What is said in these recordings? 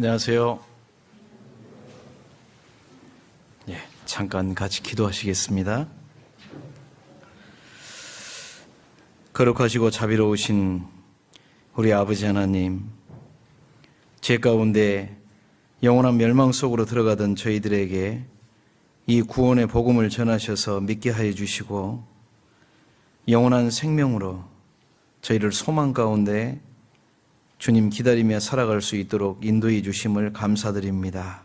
안녕하세요. 잠깐 같이 기도하시겠습니다. 거룩하시고 자비로우신 우리 아버지 하나님, 죄 가운데 영원한 멸망 속으로 들어가던 저희들에게 이 구원의 복음을 전하셔서 믿게 하여 주시고 영원한 생명으로 저희를 소망 가운데 주님 기다리며 살아갈 수 있도록 인도해 주심을 감사드립니다.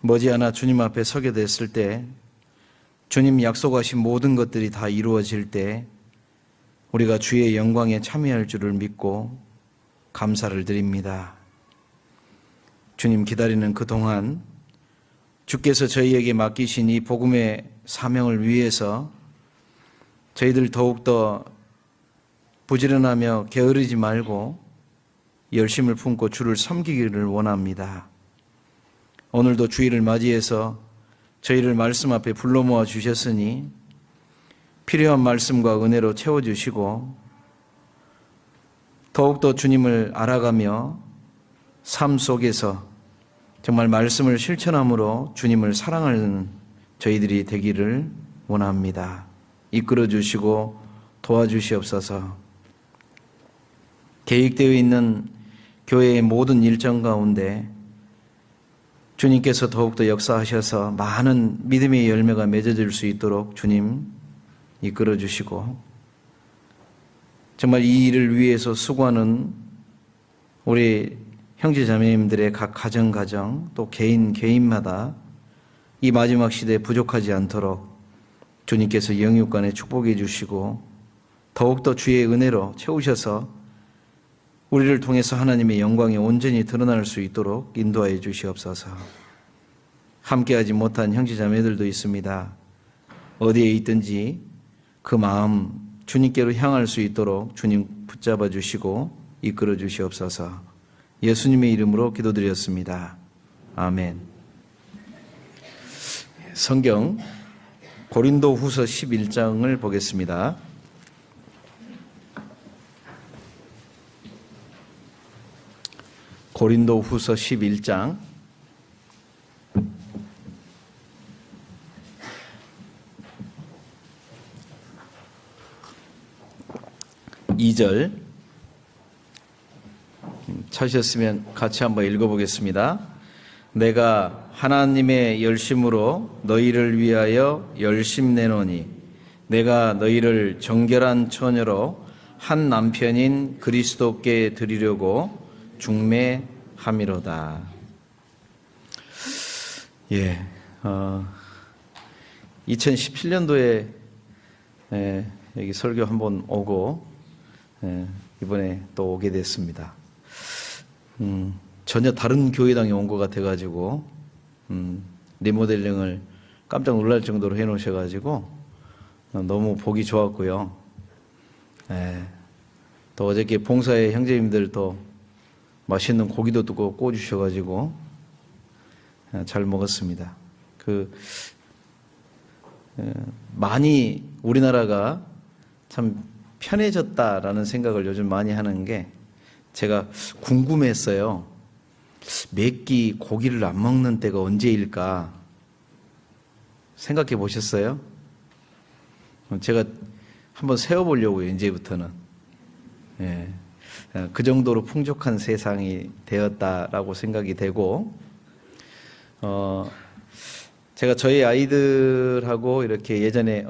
머지않아 주님 앞에 서게 됐을 때, 주님 약속하신 모든 것들이 다 이루어질 때 우리가 주의 영광에 참여할 줄을 믿고 감사를 드립니다. 주님 기다리는 그동안 주께서 저희에게 맡기신 이 복음의 사명을 위해서 저희들 더욱더 부지런하며 게으르지 말고 열심을 품고 주를 섬기기를 원합니다. 오늘도 주일을 맞이해서 저희를 말씀 앞에 불러 모아 주셨으니 필요한 말씀과 은혜로 채워주시고 더욱더 주님을 알아가며 삶 속에서 정말 말씀을 실천함으로 주님을 사랑하는 저희들이 되기를 원합니다. 이끌어 주시고 도와주시옵소서. 계획되어 있는 교회의 모든 일정 가운데 주님께서 더욱더 역사하셔서 많은 믿음의 열매가 맺어질 수 있도록 주님 이끌어 주시고, 정말 이 일을 위해서 수고하는 우리 형제자매님들의 각 가정 또 개인마다 이 마지막 시대에 부족하지 않도록 주님께서 영육간에 축복해 주시고 더욱더 주의 은혜로 채우셔서 우리를 통해서 하나님의 영광이 온전히 드러날 수 있도록 인도하여 주시옵소서. 함께하지 못한 형제자매들도 있습니다. 어디에 있든지 그 마음 주님께로 향할 수 있도록 주님 붙잡아 주시고 이끌어 주시옵소서. 예수님의 이름으로 기도드렸습니다. 아멘. 성경 고린도후서 11장을 보겠습니다. 고린도후서 11장 2절 찾으셨으면 같이 한번 읽어보겠습니다. 내가 하나님의 열심으로 너희를 위하여 열심 내노니 내가 너희를 정결한 처녀로 한 남편인 그리스도께 드리려고 중매함이로다. 예, 2017년도에 여기 설교 한번 오고 이번에 또 오게 됐습니다. 전혀 다른 교회당에 온 것 같아가지고 리모델링을 깜짝 놀랄 정도로 해놓으셔가지고 너무 보기 좋았고요. 또 어저께 봉사의 형제님들 또 맛있는 고기도 또 구워주셔가지고 잘 먹었습니다. 많이 우리나라가 참 편해졌다라는 생각을 요즘 많이 하는 게, 제가 궁금했어요. 몇 끼 고기를 안 먹는 때가 언제일까 생각해 보셨어요? 제가 한번 세워보려고요, 이제부터는. 그 정도로 풍족한 세상이 되었다라고 생각이 되고, 제가 저희 아이들하고 이렇게 예전에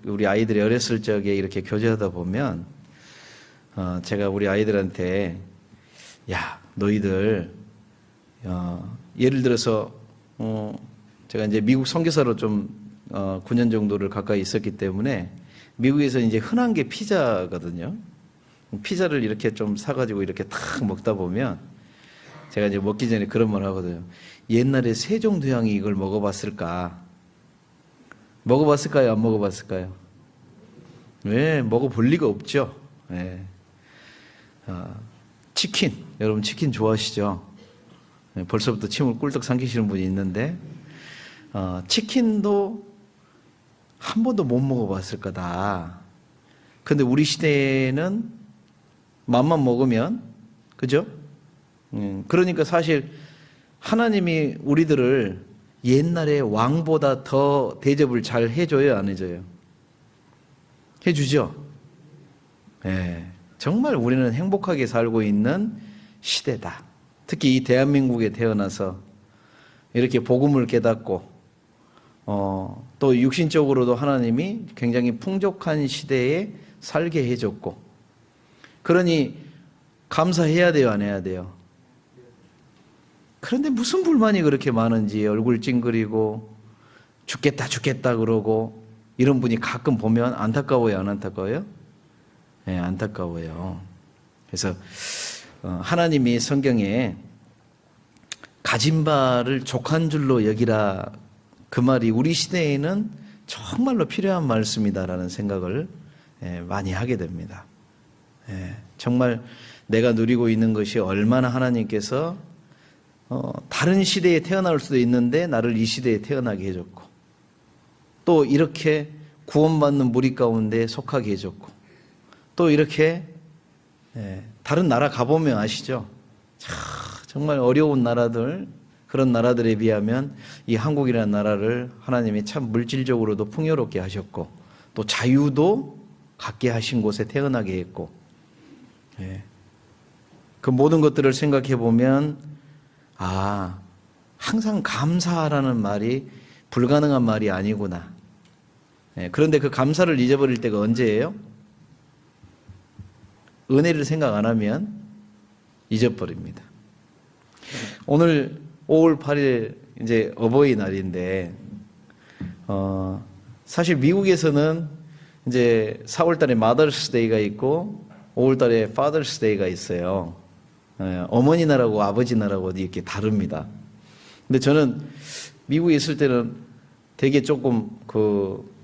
우리 아이들이 어렸을 적에 이렇게 교제하다 보면, 제가 우리 아이들한테, 야, 너희들, 예를 들어서, 제가 이제 미국 선교사로 좀, 9년 정도를 가까이 있었기 때문에, 미국에서 이제 흔한 게 피자거든요. 피자를 이렇게 좀 사가지고 이렇게 탁 먹다 보면 제가 이제 먹기 전에 그런 말 하거든요. 옛날에 세종대왕이 이걸 먹어봤을까? 먹어봤을까요? 안 먹어봤을까요? 왜? 먹어볼 리가 없죠. 네. 치킨, 여러분 치킨 좋아하시죠? 네, 벌써부터 침을 꿀떡 삼키시는 분이 있는데, 치킨도 한 번도 못 먹어봤을 거다. 근데 우리 시대에는 맘만 먹으면, 그죠? 그러니까 사실 하나님이 우리들을 옛날에 왕보다 더 대접을 잘 해줘요, 안 해줘요? 해주죠? 예, 정말 우리는 행복하게 살고 있는 시대다. 특히 이 대한민국에 태어나서 이렇게 복음을 깨닫고 또 육신적으로도 하나님이 굉장히 풍족한 시대에 살게 해줬고, 그러니 감사해야 돼요, 안 해야 돼요? 그런데 무슨 불만이 그렇게 많은지 얼굴 찡그리고 죽겠다 죽겠다 그러고 이런 분이 가끔 보면 안타까워요, 안 안타까워요? 네, 안타까워요. 그래서 하나님이 성경에 가진 바를 족한 줄로 여기라, 그 말이 우리 시대에는 정말로 필요한 말씀이다라는 생각을 많이 하게 됩니다. 정말 내가 누리고 있는 것이 얼마나 하나님께서 다른 시대에 태어날 수도 있는데 나를 이 시대에 태어나게 해줬고, 또 이렇게 구원받는 무리 가운데 속하게 해줬고, 또 이렇게 다른 나라 가보면 아시죠? 정말 어려운 나라들, 그런 나라들에 비하면 이 한국이라는 나라를 하나님이 참 물질적으로도 풍요롭게 하셨고, 또 자유도 갖게 하신 곳에 태어나게 했고, 그 모든 것들을 생각해 보면 항상 감사라는 말이 불가능한 말이 아니구나. 그런데 그 감사를 잊어버릴 때가 언제예요? 은혜를 생각 안 하면 잊어버립니다. 오늘 5월 8일 이제 어버이날인데, 사실 미국에서는 이제 4월 달에 마더스 데이가 있고 5월 달에 파더스 데이가 있어요. 어머니 날하고 아버지 날하고 이렇게 다릅니다. 근데 저는 미국에 있을 때는 되게 조금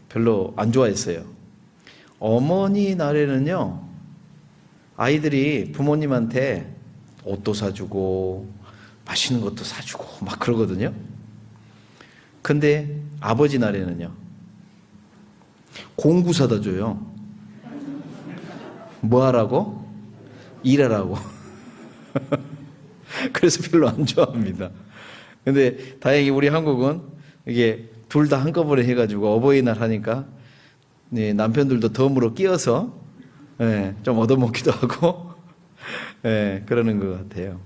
별로 안 좋아했어요. 어머니 날에는요, 아이들이 부모님한테 옷도 사주고 맛있는 것도 사주고 막 그러거든요. 근데 아버지 날에는요, 공구 사다 줘요. 뭐 하라고? 일하라고. 그래서 별로 안 좋아합니다. 근데 다행히 우리 한국은 이게 둘 다 한꺼번에 해가지고 어버이날 하니까 남편들도 덤으로 끼어서 좀 얻어먹기도 하고 그러는 것 같아요.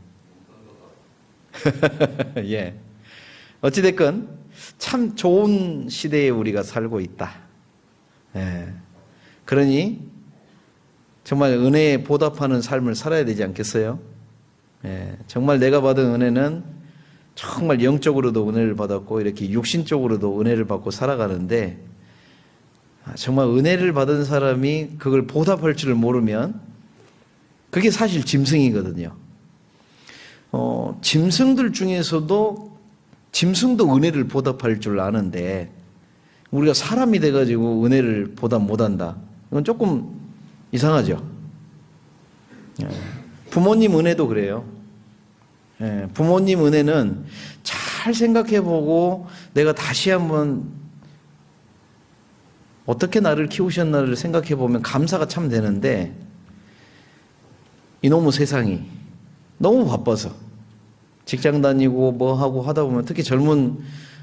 예. 어찌됐건 참 좋은 시대에 우리가 살고 있다. 그러니 정말 은혜에 보답하는 삶을 살아야 되지 않겠어요? 정말 내가 받은 은혜는 정말 영적으로도 은혜를 받았고 이렇게 육신적으로도 은혜를 받고 살아가는데, 정말 은혜를 받은 사람이 그걸 보답할 줄을 모르면 그게 사실 짐승이거든요. 짐승들 중에서도 짐승도 은혜를 보답할 줄 아는데 우리가 사람이 돼가지고 은혜를 보답 못한다. 이건 조금 이상하죠. 부모님 은혜도 그래요. 부모님 은혜는 잘 생각해보고 내가 다시 한번 어떻게 나를 키우셨나를 생각해보면 감사가 참 되는데, 이놈의 세상이 너무 바빠서 직장 다니고 뭐 하고 하다 보면, 특히 젊은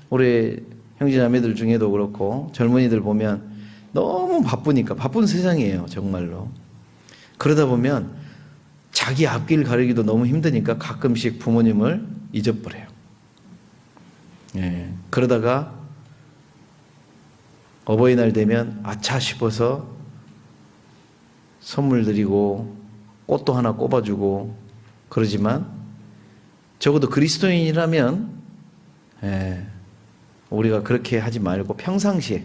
우리 형제자매들 중에도 그렇고 젊은이들 보면 너무 바쁘니까, 바쁜 세상이에요 정말로. 그러다 보면 자기 앞길 가리기도 너무 힘드니까 가끔씩 부모님을 잊어버려요. 그러다가 어버이날 되면 아차 싶어서 선물 드리고 꽃도 하나 꼽아주고 그러지만, 적어도 그리스도인이라면 우리가 그렇게 하지 말고 평상시에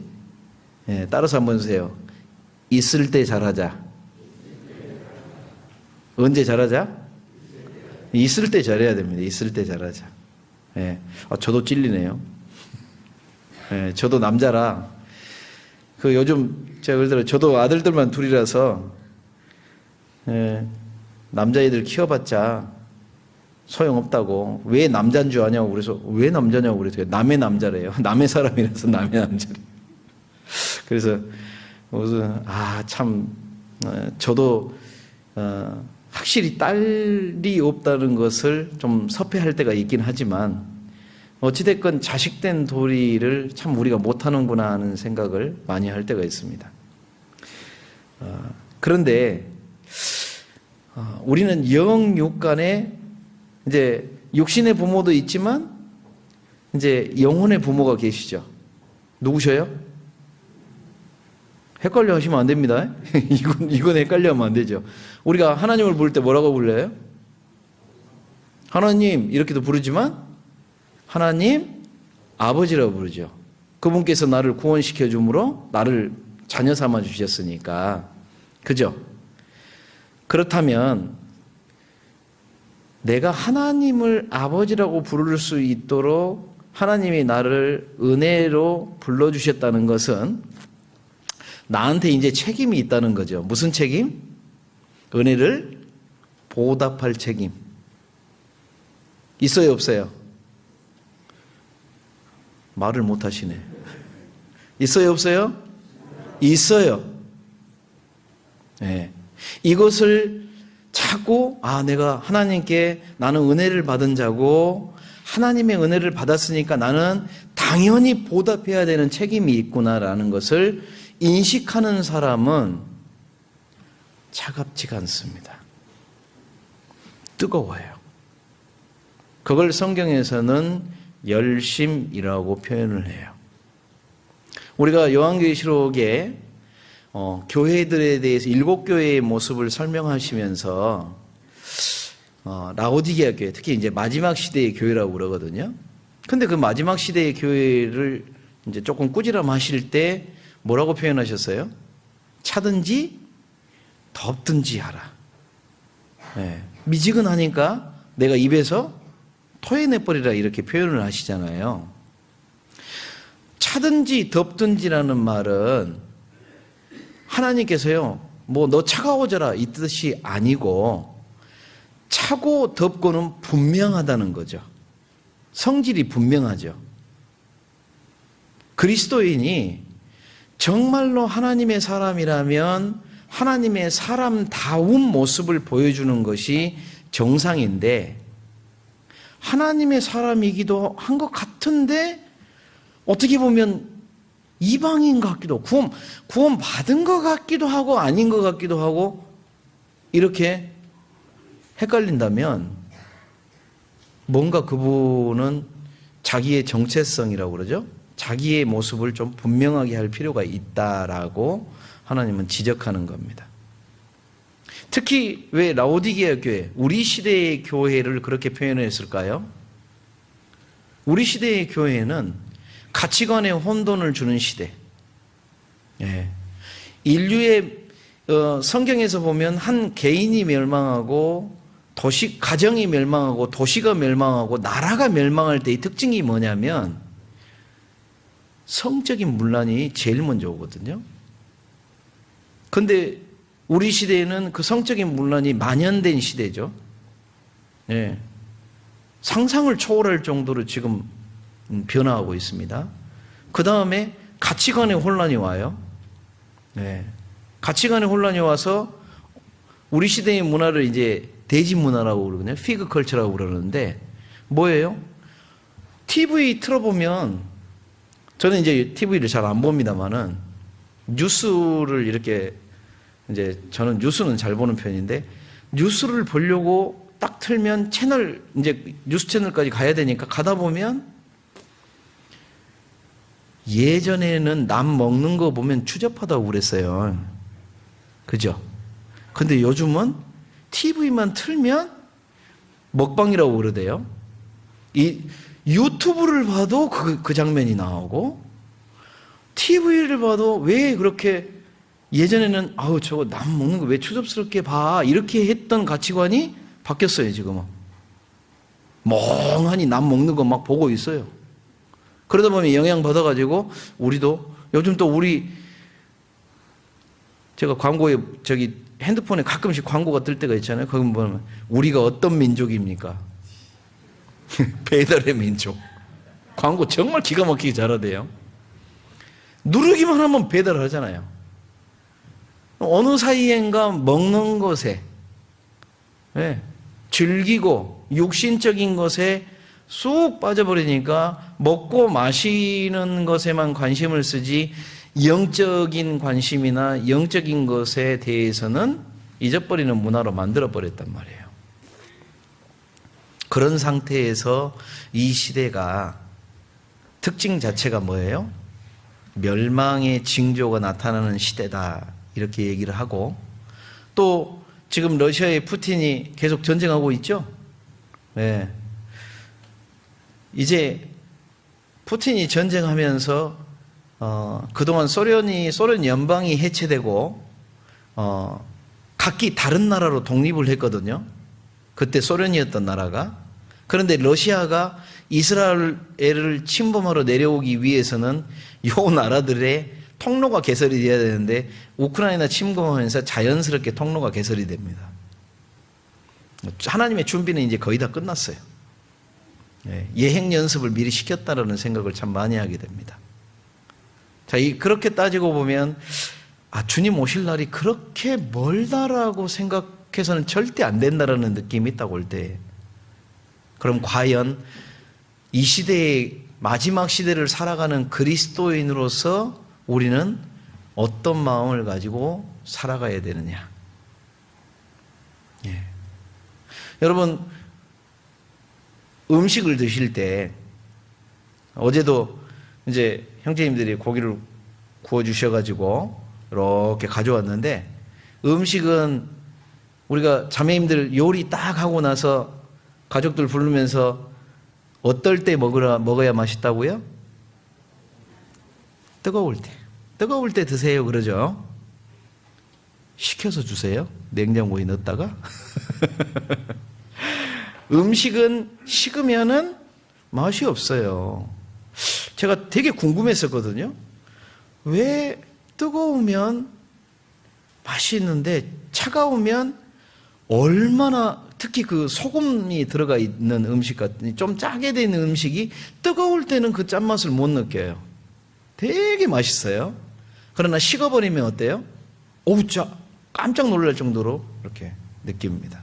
따라서 한번 주세요. 있을 때 잘하자. 언제 잘하자? 있을 때 잘해야 됩니다. 있을 때 잘하자. 저도 찔리네요. 저도 남자라 요즘 제가 그럴 때 저도 아들들만 둘이라서 남자애들 키워봤자 소용없다고. 왜 남자인 줄 아냐고 그래서 왜 남자냐고 그랬더니 남의 남자래요. 남의 사람이라서 남의 남자래. 그래서 무슨 참 저도 확실히 딸이 없다는 것을 좀 섭외할 때가 있긴 하지만 어찌됐건 자식된 도리를 참 우리가 못하는구나 하는 생각을 많이 할 때가 있습니다. 그런데 우리는 영육 간에 이제 육신의 부모도 있지만 이제 영혼의 부모가 계시죠. 누구셔요? 헷갈려 하시면 안 됩니다. 이건 헷갈려 하면 안 되죠. 우리가 하나님을 부를 때 뭐라고 불러요? 하나님 이렇게도 부르지만 하나님 아버지라고 부르죠. 그분께서 나를 구원시켜 줌으로 나를 자녀 삼아 주셨으니까. 그죠? 그렇다면 내가 하나님을 아버지라고 부를 수 있도록 하나님이 나를 은혜로 불러주셨다는 것은 나한테 이제 책임이 있다는 거죠. 무슨 책임? 은혜를 보답할 책임. 있어요, 없어요? 말을 못 하시네. 있어요, 없어요? 있어요. 네. 이것을 자꾸 내가 하나님께 나는 은혜를 받은 자고 하나님의 은혜를 받았으니까 나는 당연히 보답해야 되는 책임이 있구나라는 것을 인식하는 사람은 차갑지가 않습니다. 뜨거워요. 그걸 성경에서는 열심이라고 표현을 해요. 우리가 요한계시록에 교회들에 대해서 7교회의 모습을 설명하시면서 라오디게아 교회, 특히 이제 마지막 시대의 교회라고 그러거든요. 근데 그 마지막 시대의 교회를 이제 조금 꾸지람하실 때 뭐라고 표현하셨어요? 차든지 덥든지 하라. 네. 미지근하니까 내가 입에서 토해내버리라 이렇게 표현을 하시잖아요. 차든지 덥든지라는 말은 하나님께서요, 뭐 너 차가워져라 이 뜻이 아니고 차고 덥고는 분명하다는 거죠. 성질이 분명하죠. 그리스도인이 정말로 하나님의 사람이라면 하나님의 사람다운 모습을 보여주는 것이 정상인데 하나님의 사람이기도 한 것 같은데 어떻게 보면 이방인 같기도 하고 구원 받은 것 같기도 하고 아닌 것 같기도 하고 이렇게 헷갈린다면 뭔가 그분은 자기의 정체성이라고 그러죠. 자기의 모습을 좀 분명하게 할 필요가 있다라고 하나님은 지적하는 겁니다. 특히 왜 라오디게아 교회, 우리 시대의 교회를 그렇게 표현했을까요? 우리 시대의 교회는 가치관의 혼돈을 주는 시대. 예. 인류의 성경에서 보면 한 개인이 멸망하고 가정이 멸망하고 도시가 멸망하고 나라가 멸망할 때의 특징이 뭐냐면 성적인 문란이 제일 먼저 오거든요. 그런데 우리 시대에는 그 성적인 문란이 만연된 시대죠. 예. 상상을 초월할 정도로 지금 변화하고 있습니다. 그 다음에 가치관의 혼란이 와요. 네. 가치관의 혼란이 와서 우리 시대의 문화를 이제 대지 문화라고 그러거든요. 피그 컬처라고 그러는데 뭐예요? TV 틀어보면 저는 이제 TV를 잘 안 봅니다만은 뉴스를 이렇게 이제 저는 뉴스는 잘 보는 편인데 뉴스를 보려고 딱 틀면 채널 이제 뉴스 채널까지 가야 되니까 가다 보면 예전에는 남 먹는 거 보면 추잡하다고 그랬어요. 그죠? 근데 요즘은 TV만 틀면 먹방이라고 그러대요. 이 유튜브를 봐도 그 장면이 나오고 TV를 봐도 왜 그렇게 예전에는 저거 남 먹는 거 왜 추잡스럽게 봐 이렇게 했던 가치관이 바뀌었어요. 지금은 멍하니 남 먹는 거 막 보고 있어요. 그러다 보면 영향 받아가지고 우리도 요즘 또 제가 광고에 핸드폰에 가끔씩 광고가 뜰 때가 있잖아요. 거기 보면 우리가 어떤 민족입니까? 배달의 민족. 광고 정말 기가 막히게 잘하대요. 누르기만 하면 배달을 하잖아요. 어느 사이엔가 먹는 것에 예, 즐기고 육신적인 것에 쑥 빠져버리니까 먹고 마시는 것에만 관심을 쓰지 영적인 관심이나 영적인 것에 대해서는 잊어버리는 문화로 만들어버렸단 말이에요. 그런 상태에서 이 시대가 특징 자체가 뭐예요? 멸망의 징조가 나타나는 시대다, 이렇게 얘기를 하고, 또 지금 러시아의 푸틴이 계속 전쟁하고 있죠? 네. 이제 푸틴이 전쟁하면서 그동안 소련 연방이 해체되고 각기 다른 나라로 독립을 했거든요. 그때 소련이었던 나라가. 그런데 러시아가 이스라엘을 침범하러 내려오기 위해서는 요 나라들의 통로가 개설이 돼야 되는데 우크라이나 침공하면서 자연스럽게 통로가 개설이 됩니다. 하나님의 준비는 이제 거의 다 끝났어요. 예행 연습을 미리 시켰다라는 생각을 참 많이 하게 됩니다. 자, 그렇게 따지고 보면 주님 오실 날이 그렇게 멀다라고 생각해서는 절대 안 된다라는 느낌이 있다고 할 때, 그럼 과연 이 시대의 마지막 시대를 살아가는 그리스도인으로서 우리는 어떤 마음을 가지고 살아가야 되느냐? 예. 여러분, 음식을 드실 때, 어제도 이제 형제님들이 고기를 구워주셔가지고 이렇게 가져왔는데, 음식은 우리가 자매님들 요리 딱 하고 나서 가족들 부르면서 어떨 때 먹어야 맛있다고요? 뜨거울 때 드세요, 그러죠? 식혀서 주세요, 냉장고에 넣었다가. 음식은 식으면은 맛이 없어요. 제가 되게 궁금했었거든요. 왜 뜨거우면 맛이 있는데 차가우면 얼마나, 특히 그 소금이 들어가 있는 음식 같은 좀 짜게 되는 음식이 뜨거울 때는 그 짠맛을 못 느껴요. 되게 맛있어요. 그러나 식어버리면 어때요? 어우, 깜짝 놀랄 정도로 이렇게 느낍니다.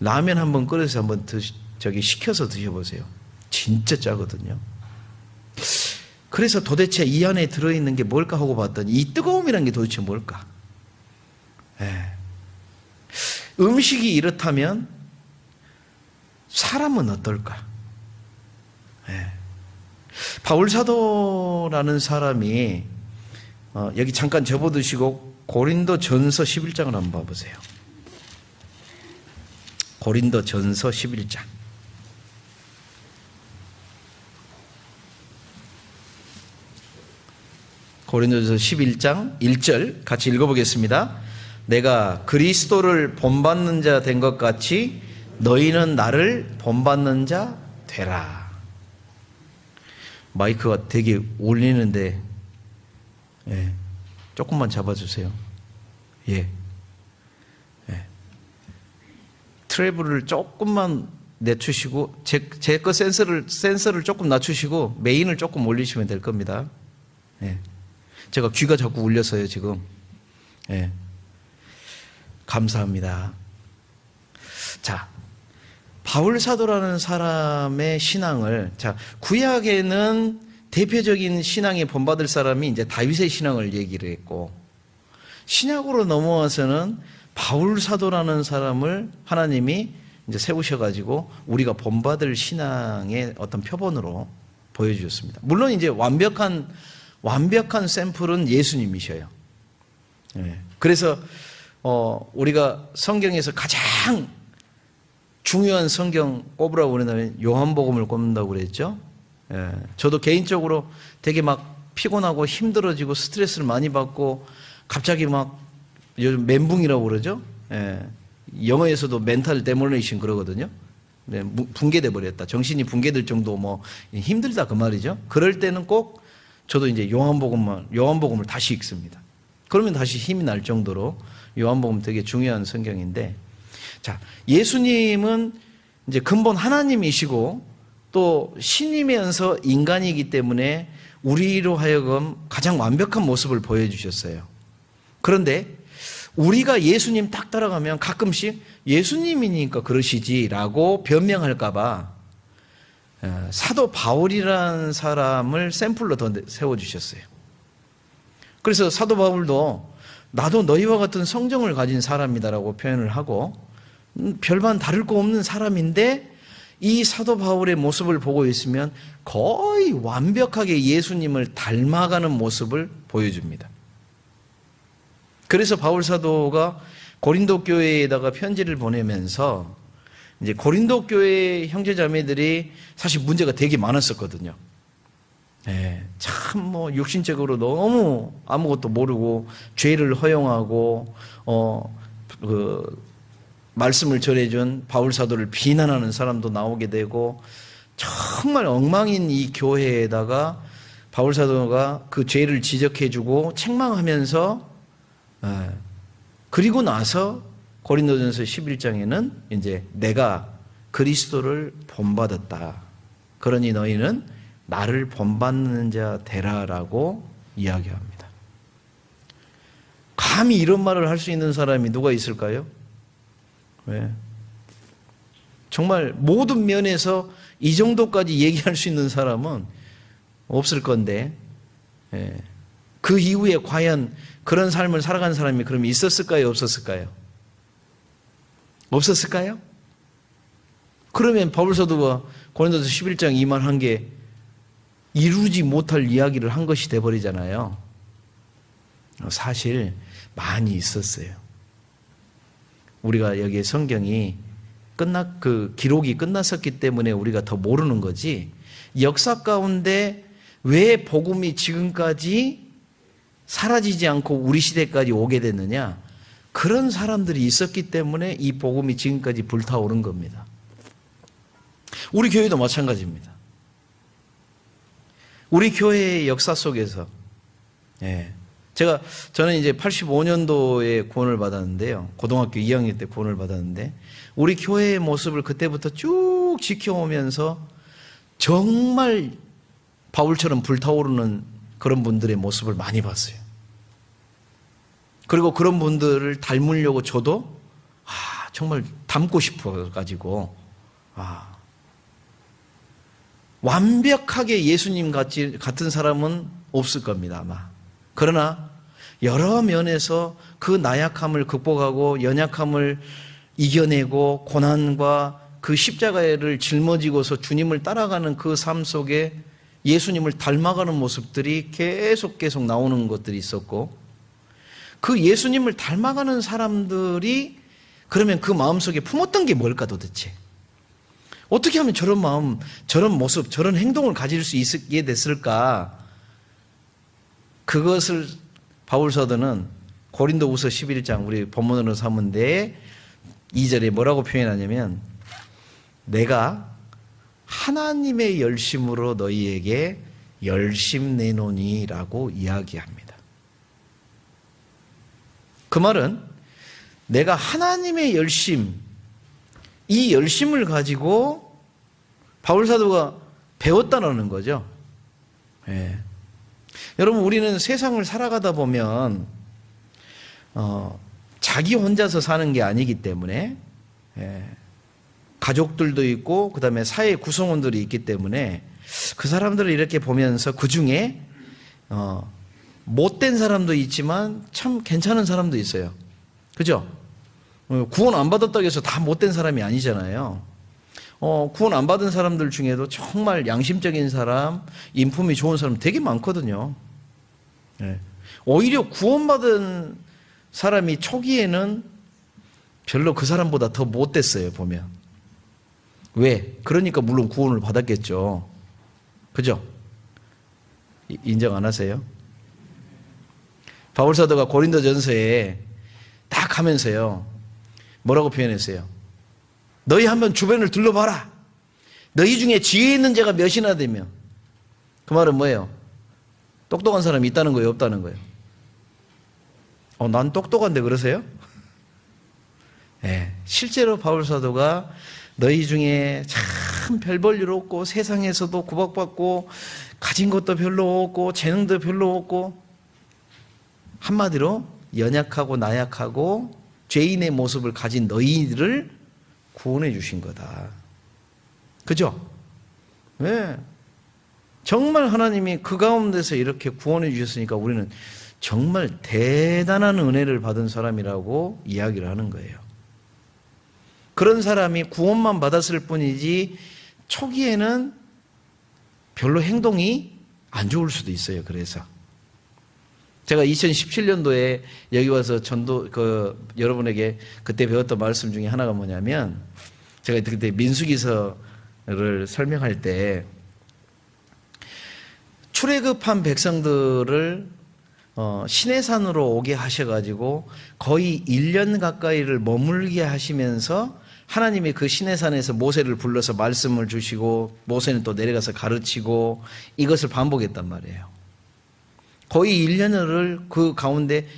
라면 한번 끓여서 한번 식혀서 드셔보세요. 진짜 짜거든요. 그래서 도대체 이 안에 들어있는 게 뭘까 하고 봤더니 이 뜨거움이라는 게 도대체 뭘까? 음식이 이렇다면 사람은 어떨까? 바울 사도라는 사람이 여기 잠깐 접어두시고 고린도 전서 11장을 한번 봐보세요. 고린도 전서 11장. 고린도전서 11장 1절 같이 읽어보겠습니다. 내가 그리스도를 본받는 자 된 것 같이 너희는 나를 본받는 자 되라. 마이크가 되게 울리는데 조금만 잡아주세요. 트래블을 조금만 내추시고 제 거 센서를 조금 낮추시고 메인을 조금 올리시면 될 겁니다. 제가 귀가 자꾸 울려서요 지금. 감사합니다. 자, 바울 사도라는 사람의 신앙을, 구약에는 대표적인 신앙에 본받을 사람이 이제 다윗의 신앙을 얘기를 했고, 신약으로 넘어와서는 바울 사도라는 사람을 하나님이 이제 세우셔가지고 우리가 본받을 신앙의 어떤 표본으로 보여주셨습니다. 물론 이제 완벽한 샘플은 예수님이셔요. 그래서 우리가 성경에서 가장 중요한 성경 꼽으라고 그러면 요한복음을 꼽는다고 그랬죠. 저도 개인적으로 되게 막 피곤하고 힘들어지고 스트레스를 많이 받고 갑자기 막 요즘 멘붕이라고 그러죠. 영어에서도 멘탈 데모네이션 그러거든요. 붕괴돼 버렸다. 정신이 붕괴될 정도 뭐 힘들다 그 말이죠. 그럴 때는 꼭 저도 이제 요한복음을 다시 읽습니다. 그러면 다시 힘이 날 정도로 요한복음 되게 중요한 성경인데, 자, 예수님은 이제 근본 하나님이시고 또 신이면서 인간이기 때문에 우리로 하여금 가장 완벽한 모습을 보여주셨어요. 그런데 우리가 예수님 딱 따라가면 가끔씩 예수님이니까 그러시지라고 변명할까봐 사도 바울이라는 사람을 샘플로 더 세워주셨어요. 그래서 사도 바울도 나도 너희와 같은 성정을 가진 사람이다라고 표현을 하고 별반 다를 거 없는 사람인데 이 사도 바울의 모습을 보고 있으면 거의 완벽하게 예수님을 닮아가는 모습을 보여줍니다. 그래서 바울 사도가 고린도 교회에다가 편지를 보내면서 이제 고린도 교회 형제자매들이 사실 문제가 되게 많았었거든요. 참 뭐 육신적으로 너무 아무것도 모르고 죄를 허용하고 말씀을 전해준 바울 사도를 비난하는 사람도 나오게 되고 정말 엉망인 이 교회에다가 바울 사도가 그 죄를 지적해주고 책망하면서 그리고 나서 고린도전서 11장에는 이제 내가 그리스도를 본받았다. 그러니 너희는 나를 본받는 자 되라라고 이야기합니다. 감히 이런 말을 할 수 있는 사람이 누가 있을까요? 왜? 정말 모든 면에서 이 정도까지 얘기할 수 있는 사람은 없을 건데 그 이후에 과연 그런 삶을 살아간 사람이 그럼 있었을까요? 없었을까요? 없었을까요? 그러면 바울 사도가 고린도서 11장 이 말 한 게 이루지 못할 이야기를 한 것이 돼버리잖아요. 사실 많이 있었어요. 우리가 여기에 성경이 그 기록이 끝났었기 때문에 우리가 더 모르는 거지, 역사 가운데 왜 복음이 지금까지 사라지지 않고 우리 시대까지 오게 됐느냐, 그런 사람들이 있었기 때문에 이 복음이 지금까지 불타오른 겁니다. 우리 교회도 마찬가지입니다. 우리 교회의 역사 속에서 저는 이제 85년도에 구원을 받았는데요. 고등학교 2학년 때 구원을 받았는데 우리 교회의 모습을 그때부터 쭉 지켜오면서 정말 바울처럼 불타오르는 그런 분들의 모습을 많이 봤어요. 그리고 그런 분들을 닮으려고 저도 정말 닮고 싶어가지고 완벽하게 예수님 같은 사람은 없을 겁니다, 아마. 그러나 여러 면에서 그 나약함을 극복하고 연약함을 이겨내고 고난과 그 십자가를 짊어지고서 주님을 따라가는 그 삶 속에 예수님을 닮아가는 모습들이 계속 나오는 것들이 있었고, 그 예수님을 닮아가는 사람들이 그러면 그 마음속에 품었던 게 뭘까 도대체? 어떻게 하면 저런 마음, 저런 모습, 저런 행동을 가질 수 있게 됐을까? 그것을 바울 사도는 고린도후서 11장 우리 본문으로 삼은데 2절에 뭐라고 표현하냐면 내가 하나님의 열심으로 너희에게 열심 내노니라고 이야기합니다. 그 말은 내가 하나님의 열심, 이 열심을 가지고 바울 사도가 배웠다는 거죠. 여러분, 우리는 세상을 살아가다 보면 자기 혼자서 사는 게 아니기 때문에 가족들도 있고 그 다음에 사회 구성원들이 있기 때문에 그 사람들을 이렇게 보면서 그 중에 못된 사람도 있지만 참 괜찮은 사람도 있어요. 그죠? 구원 안 받았다고 해서 다 못된 사람이 아니잖아요. 구원 안 받은 사람들 중에도 정말 양심적인 사람, 인품이 좋은 사람 되게 많거든요. 오히려 구원받은 사람이 초기에는 별로 그 사람보다 더 못됐어요, 보면. 왜? 그러니까 물론 구원을 받았겠죠. 그죠? 인정 안 하세요? 바울 사도가 고린도전서에 딱 하면서요, 뭐라고 표현했어요? 너희 한번 주변을 둘러봐라. 너희 중에 지혜 있는 자가 몇이나 되며. 그 말은 뭐예요? 똑똑한 사람이 있다는 거예요, 없다는 거예요? 난 똑똑한데 그러세요? 실제로 바울 사도가 너희 중에 참 별 볼 일 없고 세상에서도 구박받고 가진 것도 별로 없고 재능도 별로 없고 한마디로 연약하고 나약하고 죄인의 모습을 가진 너희를 구원해 주신 거다. 그죠? 네. 정말 하나님이 그 가운데서 이렇게 구원해 주셨으니까 우리는 정말 대단한 은혜를 받은 사람이라고 이야기를 하는 거예요. 그런 사람이 구원만 받았을 뿐이지 초기에는 별로 행동이 안 좋을 수도 있어요. 그래서 제가 2017년도에 여기 와서 여러분에게 그때 배웠던 말씀 중에 하나가 뭐냐면, 제가 그때 민수기서를 설명할 때 출애굽한 백성들을 시내산으로 오게 하셔가지고 거의 1년 가까이를 머물게 하시면서 하나님이 그 시내산에서 모세를 불러서 말씀을 주시고 모세는 또 내려가서 가르치고 이것을 반복했단 말이에요. 거의 1년을 그 가운데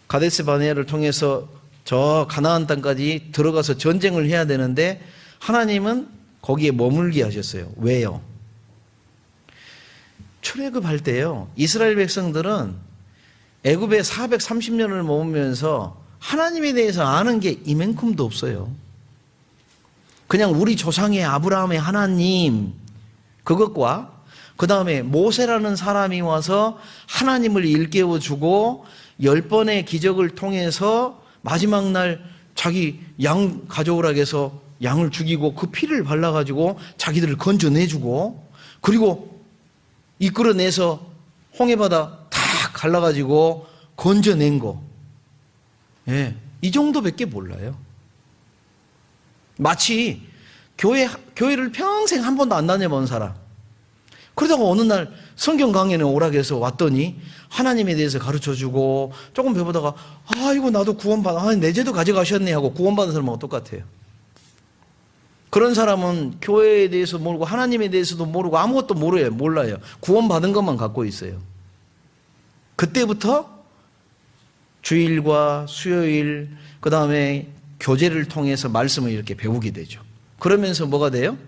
가데스 바네아를 통해서 저 가나안 땅까지 들어가서 전쟁을 해야 되는데 하나님은 거기에 머물게 하셨어요. 왜요? 출애굽할 때요, 이스라엘 백성들은 애굽에 430년을 머물면서 하나님에 대해서 아는 게 이만큼도 없어요. 그냥 우리 조상의 아브라함의 하나님 그것과 그 다음에 모세라는 사람이 와서 하나님을 일깨워주고 10번의 기적을 통해서 마지막 날 자기 양 가져오라고 해서 양을 죽이고 그 피를 발라가지고 자기들을 건져내주고, 그리고 이끌어내서 홍해바다 탁 갈라가지고 건져낸 거, 예, 이 정도밖에 몰라요. 마치 교회를 평생 한 번도 안 다녀본 사람, 그러다가 어느 날 성경 강연에 오라고 해서 왔더니 하나님에 대해서 가르쳐주고 조금 배우다가 이거 나도 구원받아, 내 죄도 가져가셨네 하고 구원받은 사람하고 똑같아요. 그런 사람은 교회에 대해서 모르고 하나님에 대해서도 모르고 아무것도 몰라요. 구원받은 것만 갖고 있어요. 그때부터 주일과 수요일 그 다음에 교제를 통해서 말씀을 이렇게 배우게 되죠. 그러면서 뭐가 돼요?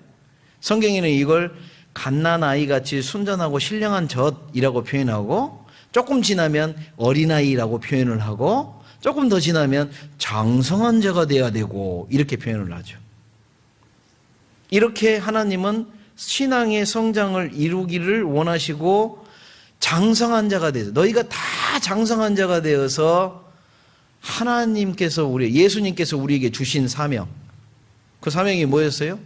성경에는 이걸 갓난아이같이 순전하고 신령한 젖이라고 표현하고, 조금 지나면 어린아이라고 표현을 하고, 조금 더 지나면 장성한 자가 돼야 되고 이렇게 표현을 하죠. 이렇게 하나님은 신앙의 성장을 이루기를 원하시고 장성한 자가 되어서, 너희가 다 장성한 자가 되어서 하나님께서 예수님께서 우리에게 주신 사명, 그 사명이 뭐였어요?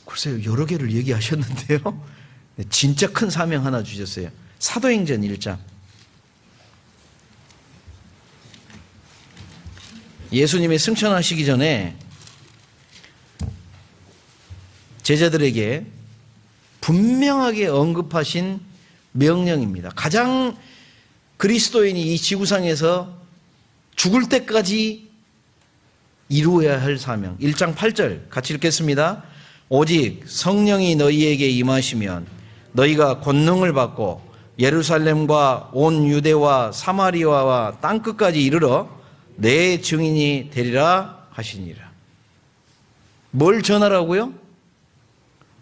글쎄요, 여러 개를 얘기하셨는데요. 진짜 큰 사명 하나 주셨어요. 사도행전 1장. 예수님이 승천하시기 전에 제자들에게 분명하게 언급하신 명령입니다. 가장 그리스도인이 이 지구상에서 죽을 때까지 이루어야 할 사명. 1장 8절 같이 읽겠습니다. 오직 성령이 너희에게 임하시면 너희가 권능을 받고 예루살렘과 온 유대와 사마리아와 땅끝까지 이르러 내 증인이 되리라 하시니라. 뭘 전하라고요?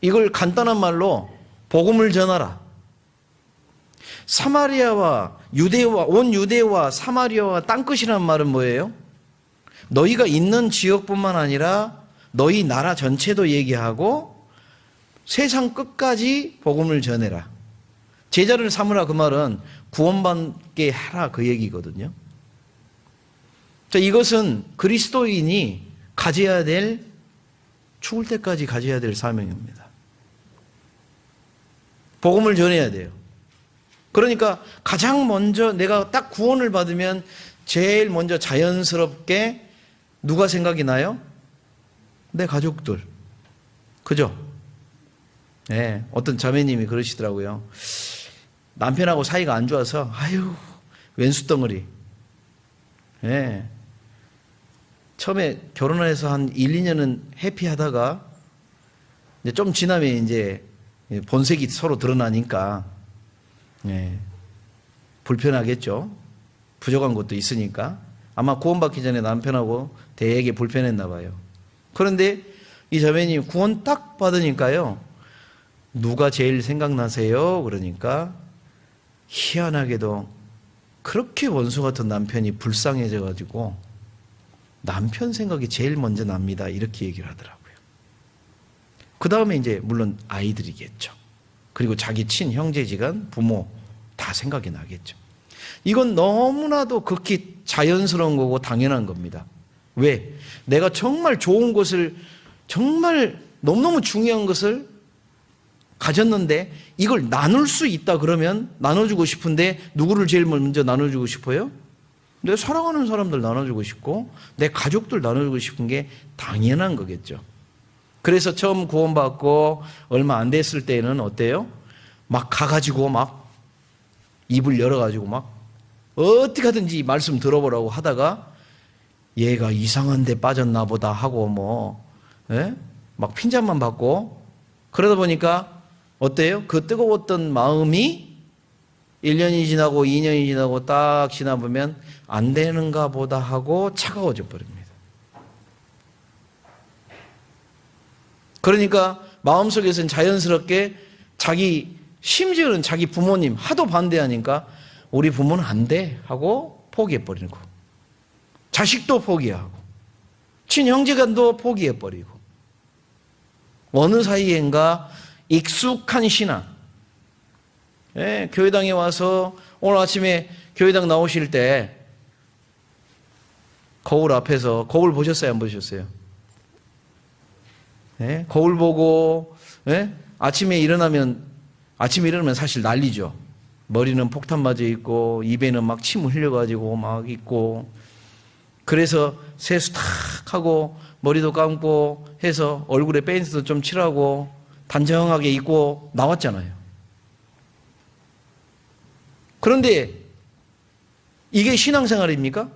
이걸 간단한 말로 복음을 전하라. 사마리아와 유대와 온 유대와 사마리아와 땅끝이라는 말은 뭐예요? 너희가 있는 지역뿐만 아니라 너희 나라 전체도 얘기하고 세상 끝까지 복음을 전해라. 제자를 삼으라, 그 말은 구원받게 하라, 그 얘기거든요. 자, 이것은 그리스도인이 가져야 될, 죽을 때까지 가져야 될 사명입니다. 복음을 전해야 돼요. 그러니까 가장 먼저 내가 딱 구원을 받으면 제일 먼저 자연스럽게 누가 생각이 나요? 내 가족들. 그죠? 네, 어떤 자매님이 그러시더라고요. 남편하고 사이가 안 좋아서 왼수덩어리. 네. 처음에 결혼해서 한 1, 2년은 해피하다가 이제 좀 지나면 이제 본색이 서로 드러나니까 불편하겠죠. 부족한 것도 있으니까. 아마 구원받기 전에 남편하고 되게 불편했나 봐요. 그런데 이 자매님 구원 딱 받으니까요, 누가 제일 생각나세요? 그러니까 희한하게도 그렇게 원수 같은 남편이 불쌍해져 가지고 남편 생각이 제일 먼저 납니다. 이렇게 얘기를 하더라고요. 그 다음에 이제 물론 아이들이겠죠. 그리고 자기 친형제지간 부모 다 생각이 나겠죠. 이건 너무나도 극히 자연스러운 거고 당연한 겁니다. 왜? 내가 정말 좋은 것을, 정말 너무너무 중요한 것을 가졌는데 이걸 나눌 수 있다 그러면 나눠주고 싶은데 누구를 제일 먼저 나눠주고 싶어요? 내 사랑하는 사람들 나눠주고 싶고 내 가족들 나눠주고 싶은 게 당연한 거겠죠. 그래서 처음 구원받고 얼마 안 됐을 때는 어때요? 막 가가지고 막 입을 열어가지고 막 어떻게 하든지 말씀 들어보라고 하다가 얘가 이상한 데 빠졌나 보다 하고 막 핀잔만 받고 그러다 보니까 어때요? 그 뜨거웠던 마음이 1년이 지나고 2년이 지나고 딱 지나보면 안 되는가 보다 하고 차가워져 버립니다. 그러니까 마음속에서는 자연스럽게 심지어는 자기 부모님 하도 반대하니까 우리 부모는 안 돼 하고 포기해버리는 거. 자식도 포기하고 친형제간도 포기해버리고 어느 사이엔가 익숙한 신앙. 교회당에 와서 오늘 아침에 교회당 나오실 때 거울 앞에서 거울 보셨어요? 안 보셨어요? 거울 보고 아침에 일어나면 사실 난리죠. 머리는 폭탄 맞아 있고 입에는 막 침 흘려가지고 막 있고 그래서 세수 탁 하고 머리도 감고 해서 얼굴에 페인트도 좀 칠하고 단정하게 입고 나왔잖아요. 그런데 이게 신앙생활입니까?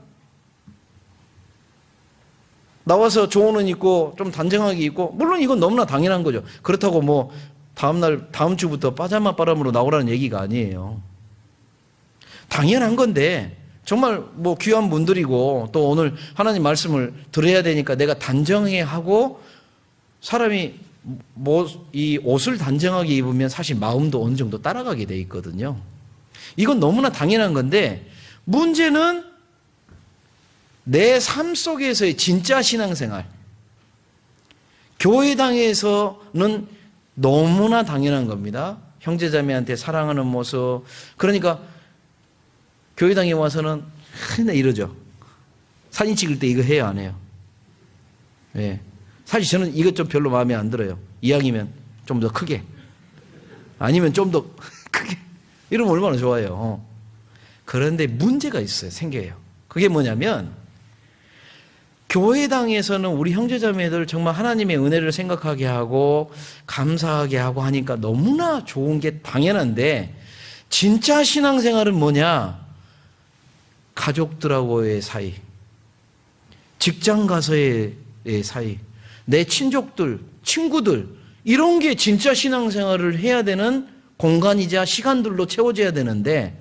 나와서 좋은 옷 입고 좀 단정하게 입고 물론 이건 너무나 당연한 거죠. 그렇다고 다음 주부터 파자마 바람으로 나오라는 얘기가 아니에요. 당연한 건데 정말 귀한 분들이고 또 오늘 하나님 말씀을 들어야 되니까 내가 단정해 하고 사람이 이 옷을 단정하게 입으면 사실 마음도 어느 정도 따라가게 돼 있거든요. 이건 너무나 당연한 건데 문제는 내 삶 속에서의 진짜 신앙생활, 교회당에서는 너무나 당연한 겁니다. 형제자매한테 사랑하는 모습. 그러니까 교회당에 와서는 맨날 이러죠. 사진 찍을 때 이거 해요, 안 해요? 네. 사실 저는 이것 좀 별로 마음에 안 들어요. 이왕이면 좀 더 크게, 아니면 좀 더 크게 이러면 얼마나 좋아요. 그런데 문제가 있어요. 생겨요. 그게 뭐냐면 교회당에서는 우리 형제자매들 정말 하나님의 은혜를 생각하게 하고 감사하게 하고 하니까 너무나 좋은 게 당연한데 진짜 신앙생활은 뭐냐? 가족들하고의 사이, 직장 가서의 사이, 내 친족들, 친구들 이런 게 진짜 신앙생활을 해야 되는 공간이자 시간들로 채워져야 되는데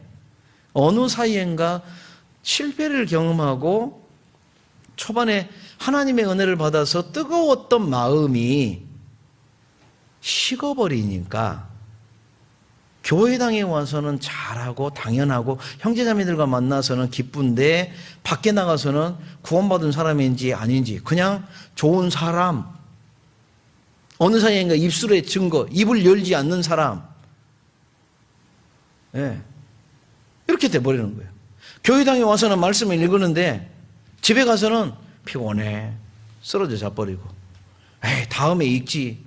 어느 사이엔가 실패를 경험하고 초반에 하나님의 은혜를 받아서 뜨거웠던 마음이 식어버리니까 교회당에 와서는 잘하고 당연하고 형제자매들과 만나서는 기쁜데 밖에 나가서는 구원받은 사람인지 아닌지 그냥 좋은 사람, 어느 사이인가 입술의 증거, 입을 열지 않는 사람, 이렇게 돼버리는 거예요. 교회당에 와서는 말씀을 읽었는데 집에 가서는 피곤해 쓰러져 자버리고 다음에 읽지.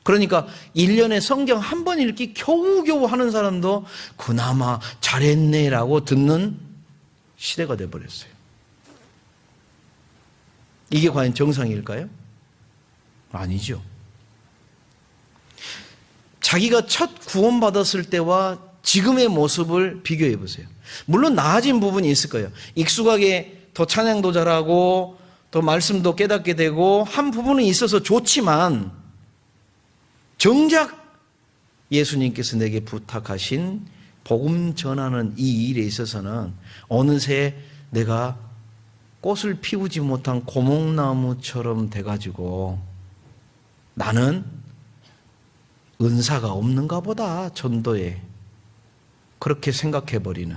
그러니까 1년에 성경 한 번 읽기 겨우겨우 하는 사람도 그나마 잘했네라고 듣는 시대가 돼버렸어요. 이게 과연 정상일까요? 아니죠. 자기가 첫 구원받았을 때와 지금의 모습을 비교해 보세요. 물론 나아진 부분이 있을 거예요. 익숙하게 더 찬양도 잘하고 더 말씀도 깨닫게 되고 한 부분은 있어서 좋지만 정작 예수님께서 내게 부탁하신 복음 전하는 이 일에 있어서는 어느새 내가 꽃을 피우지 못한 고목나무처럼 돼가지고 나는 은사가 없는가 보다 전도에 그렇게 생각해버리는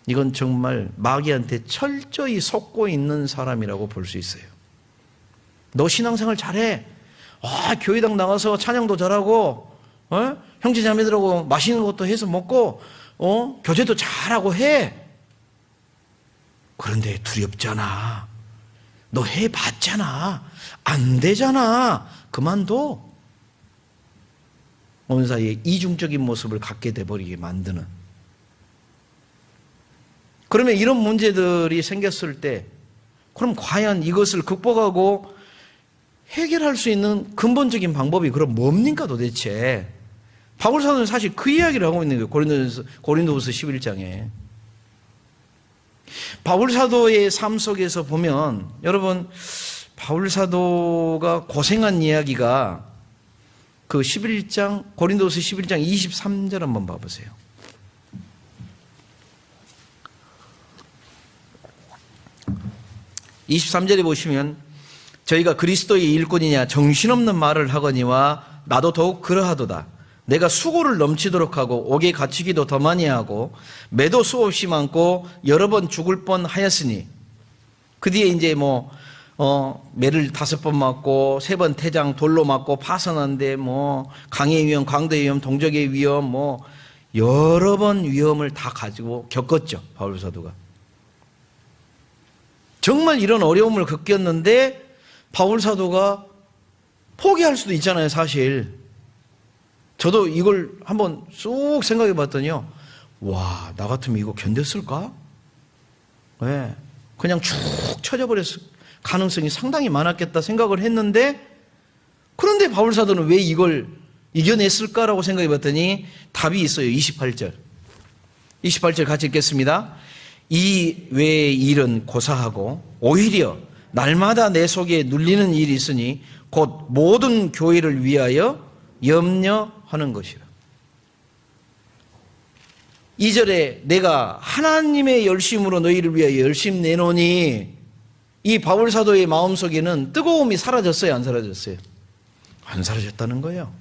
이건 정말 마귀한테 철저히 속고 있는 사람이라고 볼 수 있어요. 너 신앙생활 잘해. 교회당 나가서 찬양도 잘하고, 형제 자매들하고 맛있는 것도 해서 먹고, 교제도 잘하고 해. 그런데 두렵잖아. 너 해봤잖아. 안 되잖아. 그만둬. 온 사이에 이중적인 모습을 갖게 돼버리게 만드는. 그러면 이런 문제들이 생겼을 때, 그럼 과연 이것을 극복하고 해결할 수 있는 근본적인 방법이 그럼 뭡니까 도대체? 바울 사도는 사실 그 이야기를 하고 있는 거예요. 고린도후서 11장에. 바울 사도의 삶 속에서 보면, 여러분, 바울 사도가 고생한 이야기가 그 11장, 고린도후서 11장 23절 한번 봐보세요. (23절에) 보시면, 저희가 그리스도의 일꾼이냐 정신없는 말을 하거니와 나도 더욱 그러하도다. 내가 수고를 넘치도록 하고 옥에 갇히기도 더 많이 하고 매도 수없이 많고 여러 번 죽을 뻔하였으니. 그 뒤에 이제 매를 5번 맞고 3번 태장 돌로 맞고 파선한데 강의 위험, 강도의 위험, 동족의 위험, 여러 번 위험을 다 가지고 겪었죠, 바울 사도가. 정말 이런 어려움을 겪었는데 바울 사도가 포기할 수도 있잖아요, 사실. 저도 이걸 한번 쑥 생각해 봤더니요, 와, 나 같으면 이거 견뎠을까? 네, 그냥 쭉 쳐져버렸을 가능성이 상당히 많았겠다 생각을 했는데, 그런데 바울 사도는 왜 이걸 이겨냈을까라고 생각해 봤더니 답이 있어요. 28절 같이 읽겠습니다. 이 외의 일은 고사하고 오히려 날마다 내 속에 눌리는 일이 있으니 곧 모든 교회를 위하여 염려하는 것이라. 2절에 내가 하나님의 열심으로 너희를 위하여 열심 내노니, 이 바울 사도의 마음속에는 뜨거움이 사라졌어요, 안 사라졌어요? 안 사라졌다는 거예요.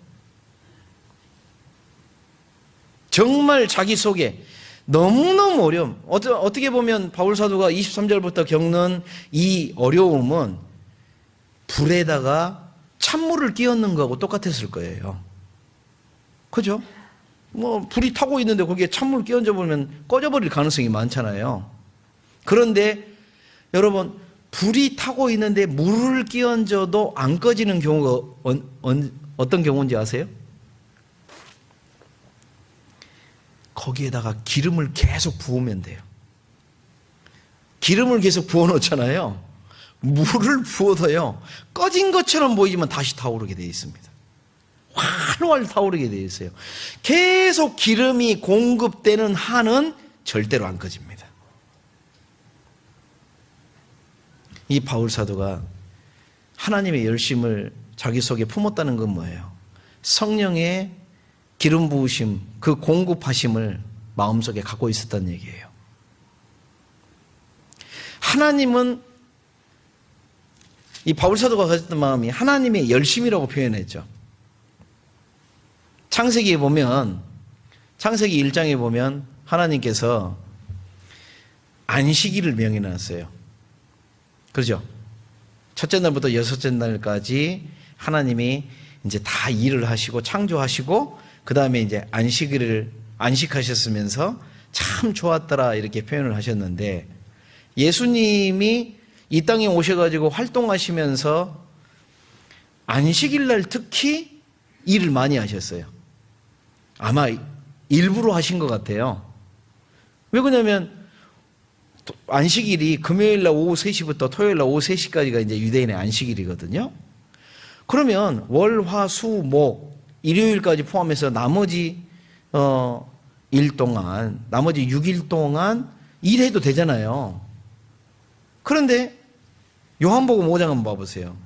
정말 자기 속에 너무너무 어려움. 어떻게 보면 바울 사도가 23절부터 겪는 이 어려움은 불에다가 찬물을 끼얹는 거하고 똑같았을 거예요. 그죠? 불이 타고 있는데 거기에 찬물 끼얹어 보면 꺼져버릴 가능성이 많잖아요. 그런데 여러분, 불이 타고 있는데 물을 끼얹어도 안 꺼지는 경우가 어떤 경우인지 아세요? 거기에다가 기름을 계속 부으면 돼요. 기름을 계속 부어 놓잖아요. 물을 부어도요, 꺼진 것처럼 보이지만 다시 타오르게 되어 있습니다. 활활 타오르게 되어 있어요. 계속 기름이 공급되는 한은 절대로 안 꺼집니다. 이 바울 사도가 하나님의 열심을 자기 속에 품었다는 건 뭐예요? 성령의 기름 부으심, 그 공급하심을 마음속에 갖고 있었다는 얘기예요. 하나님은, 이 바울 사도가 가졌던 마음이 하나님의 열심이라고 표현했죠. 창세기 1장에 보면 하나님께서 안식일을 명해놨어요. 그렇죠? 첫째 날부터 여섯째 날까지 하나님이 이제 다 일을 하시고 창조하시고, 그 다음에 이제 안식하셨으면서 참 좋았더라 이렇게 표현을 하셨는데, 예수님이 이 땅에 오셔가지고 활동하시면서 안식일날 특히 일을 많이 하셨어요. 아마 일부러 하신 것 같아요. 왜 그러냐면 안식일이 금요일날 오후 3시부터 토요일날 오후 3시까지가 이제 유대인의 안식일이거든요. 그러면 월, 화, 수, 목, 일요일까지 포함해서 나머지 나머지 6일 동안 일해도 되잖아요. 그런데 요한복음 5장 한번 봐보세요.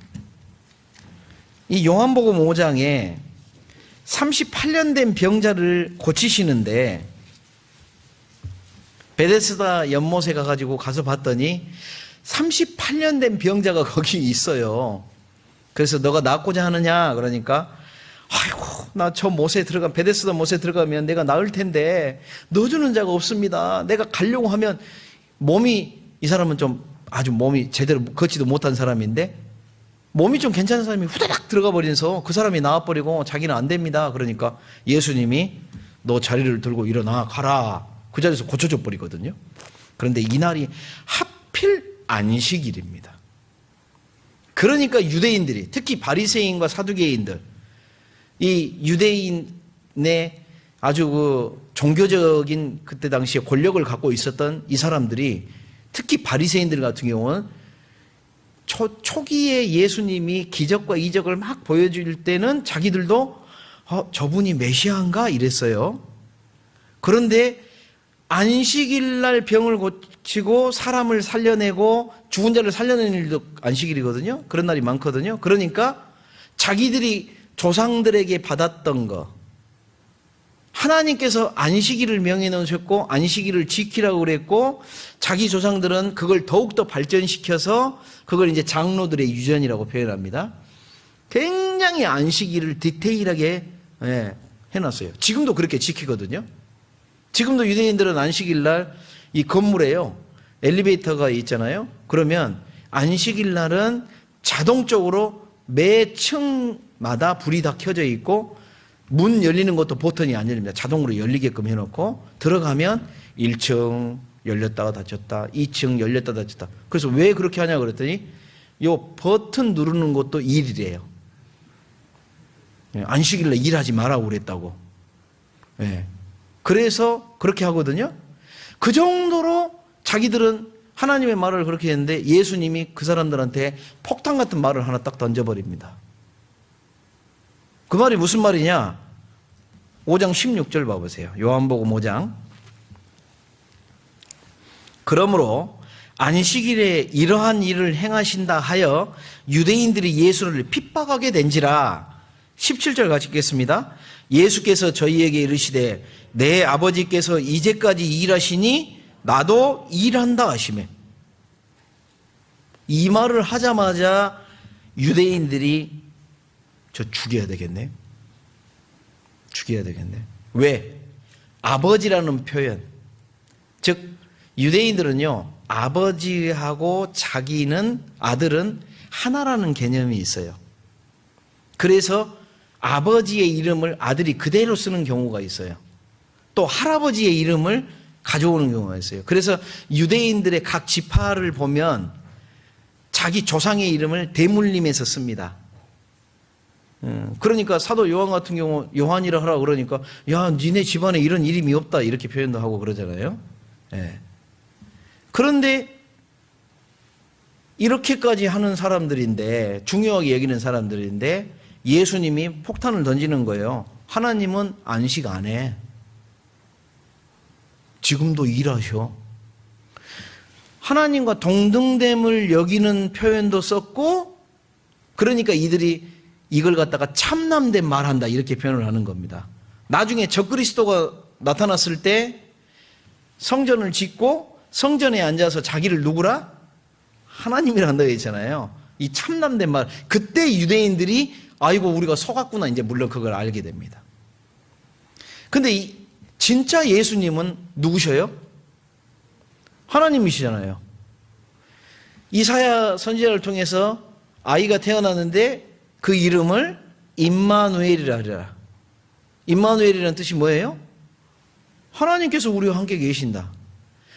이 요한복음 5장에 38년 된 병자를 고치시는데, 베데스다 연못에 가가지고 가서 봤더니 38년 된 병자가 거기 있어요. 그래서 너가 낫고자 하느냐? 그러니까 아이고, 나 저 못에 베데스다 못에 들어가면 내가 나을 텐데 넣어주는 자가 없습니다. 내가 가려고 하면 이 사람은 좀 아주 몸이 제대로 걷지도 못한 사람인데 몸이 좀 괜찮은 사람이 후다닥 들어가 버려서 그 사람이 나와버리고 자기는 안 됩니다. 그러니까 예수님이 너 자리를 들고 일어나 가라. 그 자리에서 고쳐져 버리거든요. 그런데 이날이 하필 안식일입니다. 그러니까 유대인들이, 특히 바리새인과 사두개인들, 이 유대인의 아주 그 종교적인 그때 당시에 권력을 갖고 있었던 이 사람들이, 특히 바리새인들 같은 경우는 초기에 예수님이 기적과 이적을 막 보여줄 때는 자기들도 저분이 메시아인가 이랬어요. 그런데 안식일 날 병을 고치고 사람을 살려내고 죽은 자를 살려내는 일도 안식일이거든요. 그런 날이 많거든요. 그러니까 자기들이 조상들에게 받았던 거, 하나님께서 안식일을 명해 놓으셨고 안식일을 지키라고 그랬고 자기 조상들은 그걸 더욱더 발전시켜서 그걸 이제 장로들의 유전이라고 표현합니다. 굉장히 안식일을 디테일하게 해놨어요. 지금도 그렇게 지키거든요. 지금도 유대인들은 안식일 날 이 건물에요, 엘리베이터가 있잖아요. 그러면 안식일 날은 자동적으로 매 층마다 불이 다 켜져 있고 문 열리는 것도 버튼이 안 열립니다. 자동으로 열리게끔 해놓고 들어가면 1층 열렸다가 닫혔다, 2층 열렸다 닫혔다. 그래서 왜 그렇게 하냐 그랬더니 요 버튼 누르는 것도 일이래요. 안식일날 일하지 말라고 그랬다고. 그래서 그렇게 하거든요. 그 정도로 자기들은 하나님의 말을 그렇게 했는데 예수님이 그 사람들한테 폭탄 같은 말을 하나 딱 던져버립니다. 그 말이 무슨 말이냐? 5장 16절 봐보세요. 요한복음 5장. 그러므로 안식일에 이러한 일을 행하신다 하여 유대인들이 예수를 핍박하게 된지라. 17절 같이 읽겠습니다. 예수께서 저희에게 이르시되 내 아버지께서 이제까지 일하시니 나도 일한다 하시매. 이 말을 하자마자 유대인들이 저 죽여야 되겠네. 죽여야 되겠네. 왜? 아버지라는 표현. 즉 유대인들은요, 아버지하고 자기는, 아들은 하나라는 개념이 있어요. 그래서 아버지의 이름을 아들이 그대로 쓰는 경우가 있어요. 또 할아버지의 이름을 가져오는 경우가 있어요. 그래서 유대인들의 각 지파를 보면 자기 조상의 이름을 대물림해서 씁니다. 그러니까 사도 요한 같은 경우 요한이라 하라 그러니까 야, 니네 집안에 이런 이름이 없다 이렇게 표현도 하고 그러잖아요. 그런데 이렇게까지 하는 사람들인데, 중요하게 여기는 사람들인데 예수님이 폭탄을 던지는 거예요. 하나님은 안식 안 해. 지금도 일하셔. 하나님과 동등됨을 여기는 표현도 썼고, 그러니까 이들이 이걸 갖다가 참남된 말한다 이렇게 표현을 하는 겁니다. 나중에 적그리스도가 나타났을 때 성전을 짓고 성전에 앉아서 자기를 누구라? 하나님이라 한다고 했잖아요. 이 참남된 말. 그때 유대인들이 아이고 우리가 속았구나, 이제 물론 그걸 알게 됩니다. 근데 진짜 예수님은 누구셔요? 하나님이시잖아요. 이사야 선지자를 통해서 아이가 태어났는데 그 이름을 임마누엘이라 하리라. 임마누엘이라는 뜻이 뭐예요? 하나님께서 우리와 함께 계신다.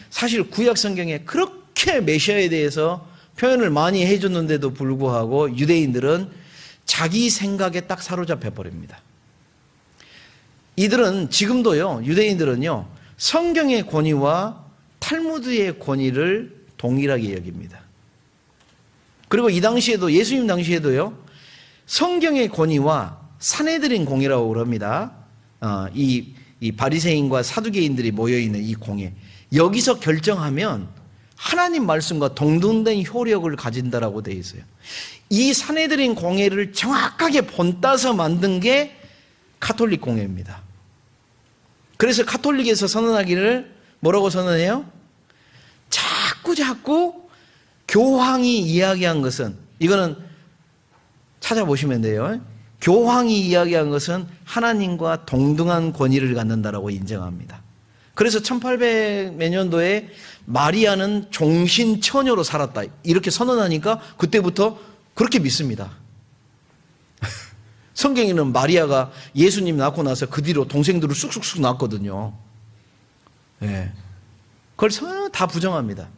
사실 구약 성경에 그렇게 메시아에 대해서 표현을 많이 해줬는데도 불구하고 유대인들은 자기 생각에 딱 사로잡혀 버립니다. 이들은 지금도요, 유대인들은요, 성경의 권위와 탈무드의 권위를 동일하게 여깁니다. 그리고 이 당시에도, 예수님 당시에도요, 성경의 권위와 사내들인 공회라고 그럽니다. 이 바리새인과 사두개인들이 모여있는 이 공회, 여기서 결정하면 하나님 말씀과 동등된 효력을 가진다라고 되어 있어요. 이 사내들인 공회를 정확하게 본따서 만든 게 카톨릭 공회입니다. 그래서 카톨릭에서 선언하기를 뭐라고 선언해요? 자꾸 교황이 이야기한 것은, 이거는 찾아보시면 돼요. 교황이 이야기한 것은 하나님과 동등한 권위를 갖는다라고 인정합니다. 그래서 1800 몇 년도에 마리아는 종신 처녀로 살았다 이렇게 선언하니까 그때부터 그렇게 믿습니다. 성경에는 마리아가 예수님 낳고 나서 그 뒤로 동생들을 쑥쑥쑥 낳았거든요. 예. 그걸 다 부정합니다.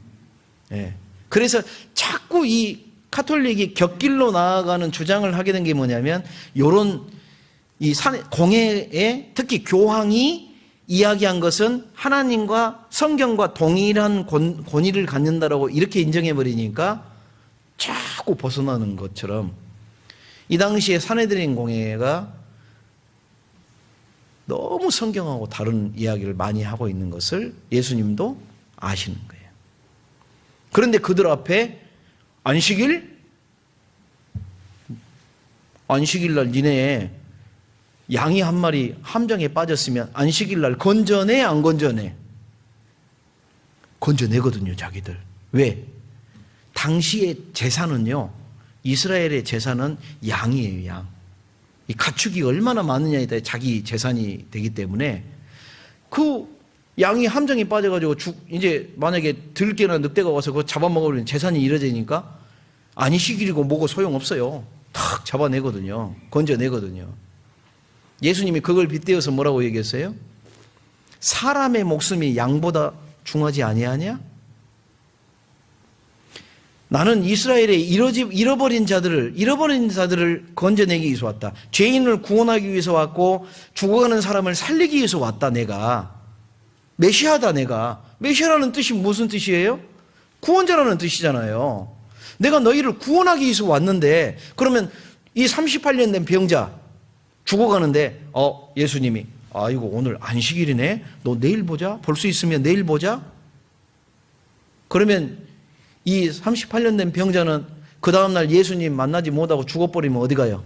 예. 그래서 자꾸 이 카톨릭이 곁길로 나아가는 주장을 하게 된 게 뭐냐면 요런 이 공회에 특히 교황이 이야기한 것은 하나님과 성경과 동일한 권위를 갖는다라고 이렇게 인정해 버리니까 자꾸 벗어나는 것처럼 이 당시에 산헤드린 공회가 너무 성경하고 다른 이야기를 많이 하고 있는 것을 예수님도 아시는 거예요. 그런데 그들 앞에 안식일 날 니네 양이 한 마리 함정에 빠졌으면 안식일 날 건져내 안 건져내? 건져내거든요, 자기들. 왜? 당시의 제사는요, 이스라엘의 제사는 양이에요, 양. 이 가축이 얼마나 많으냐에 따라 자기 재산이 되기 때문에 그 양이 함정에 빠져가지고 이제 만약에 들깨나 늑대가 와서 그거 잡아먹으면 재산이 잃어지니까 안식일이고 뭐고 소용없어요. 탁 잡아내거든요. 건져내거든요. 예수님이 그걸 빗대어서 뭐라고 얘기했어요? 사람의 목숨이 양보다 중하지 아니하냐? 나는 이스라엘의 잃어버린 자들을 건져내기 위해서 왔다. 죄인을 구원하기 위해서 왔고 죽어가는 사람을 살리기 위해서 왔다. 내가 메시아다. 내가 메시아라는 뜻이 무슨 뜻이에요? 구원자라는 뜻이잖아요. 내가 너희를 구원하기 위해서 왔는데 그러면 이 38년 된 병자 죽어가는데 예수님이 아이고 오늘 안식일이네. 너 내일 보자. 볼 수 있으면 내일 보자. 그러면 이 38년 된 병자는 그 다음날 예수님 만나지 못하고 죽어버리면 어디 가요?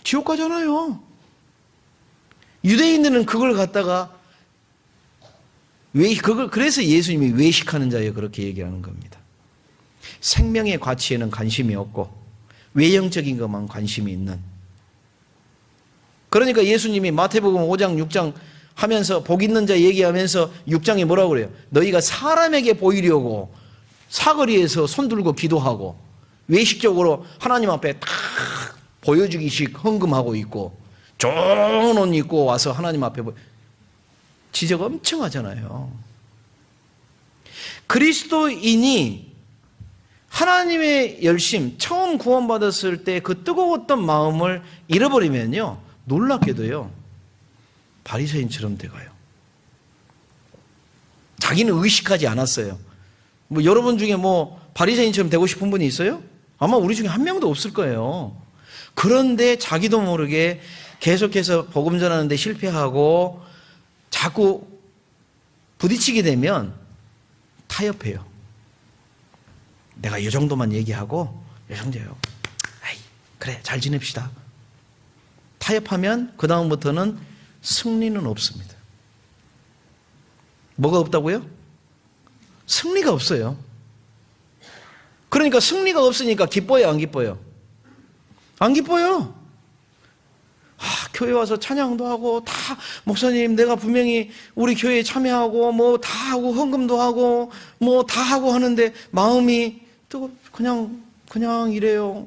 지옥 가잖아요. 유대인들은 그걸 갖다가 그래서 예수님이 외식하는 자에 그렇게 얘기하는 겁니다. 생명의 가치에는 관심이 없고 외형적인 것만 관심이 있는. 그러니까 예수님이 마태복음 5장 6장 하면서 복 있는 자 얘기하면서 6장에 뭐라고 그래요? 너희가 사람에게 보이려고 사거리에서 손 들고 기도하고 외식적으로 하나님 앞에 딱 보여주기식 헌금하고 있고 좋은 옷 입고 와서 하나님 앞에 지적 엄청 하잖아요. 그리스도인이 하나님의 열심, 처음 구원받았을 때 그 뜨거웠던 마음을 잃어버리면요, 놀랍게도요, 바리새인처럼 돼가요. 자기는 의식하지 않았어요. 뭐 여러분 중에 뭐 바리새인처럼 되고 싶은 분이 있어요? 아마 우리 중에 한 명도 없을 거예요. 그런데 자기도 모르게 계속해서 복음 전하는데 실패하고 자꾸 부딪히게 되면 타협해요. 내가 이 정도만 얘기하고 이 정도예요. 아이, 그래 잘 지냅시다. 타협하면 그 다음부터는 승리는 없습니다. 뭐가 없다고요? 승리가 없어요. 그러니까 승리가 없으니까 기뻐요, 안 기뻐요? 안 기뻐요. 교회 와서 찬양도 하고 다 목사님 내가 분명히 우리 교회에 참여하고 뭐 다 하고 헌금도 하고 뭐 다 하고 하는데 마음이 또 그냥 이래요.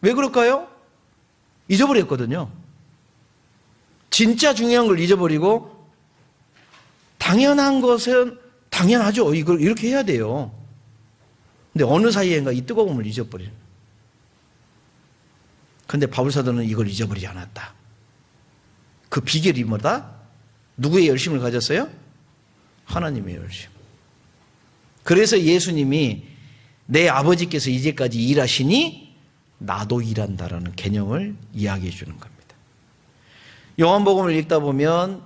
왜 그럴까요? 잊어버렸거든요. 진짜 중요한 걸 잊어버리고 당연한 것은 당연하죠. 이걸 이렇게 해야 돼요. 근데 어느 사이엔가 이 뜨거움을 잊어버리는. 근데 바울사도는 이걸 잊어버리지 않았다. 그 비결이 뭐다? 누구의 열심을 가졌어요? 하나님의 열심. 그래서 예수님이 내 아버지께서 이제까지 일하시니 나도 일한다라는 개념을 이야기해 주는 겁니다. 요한복음을 읽다 보면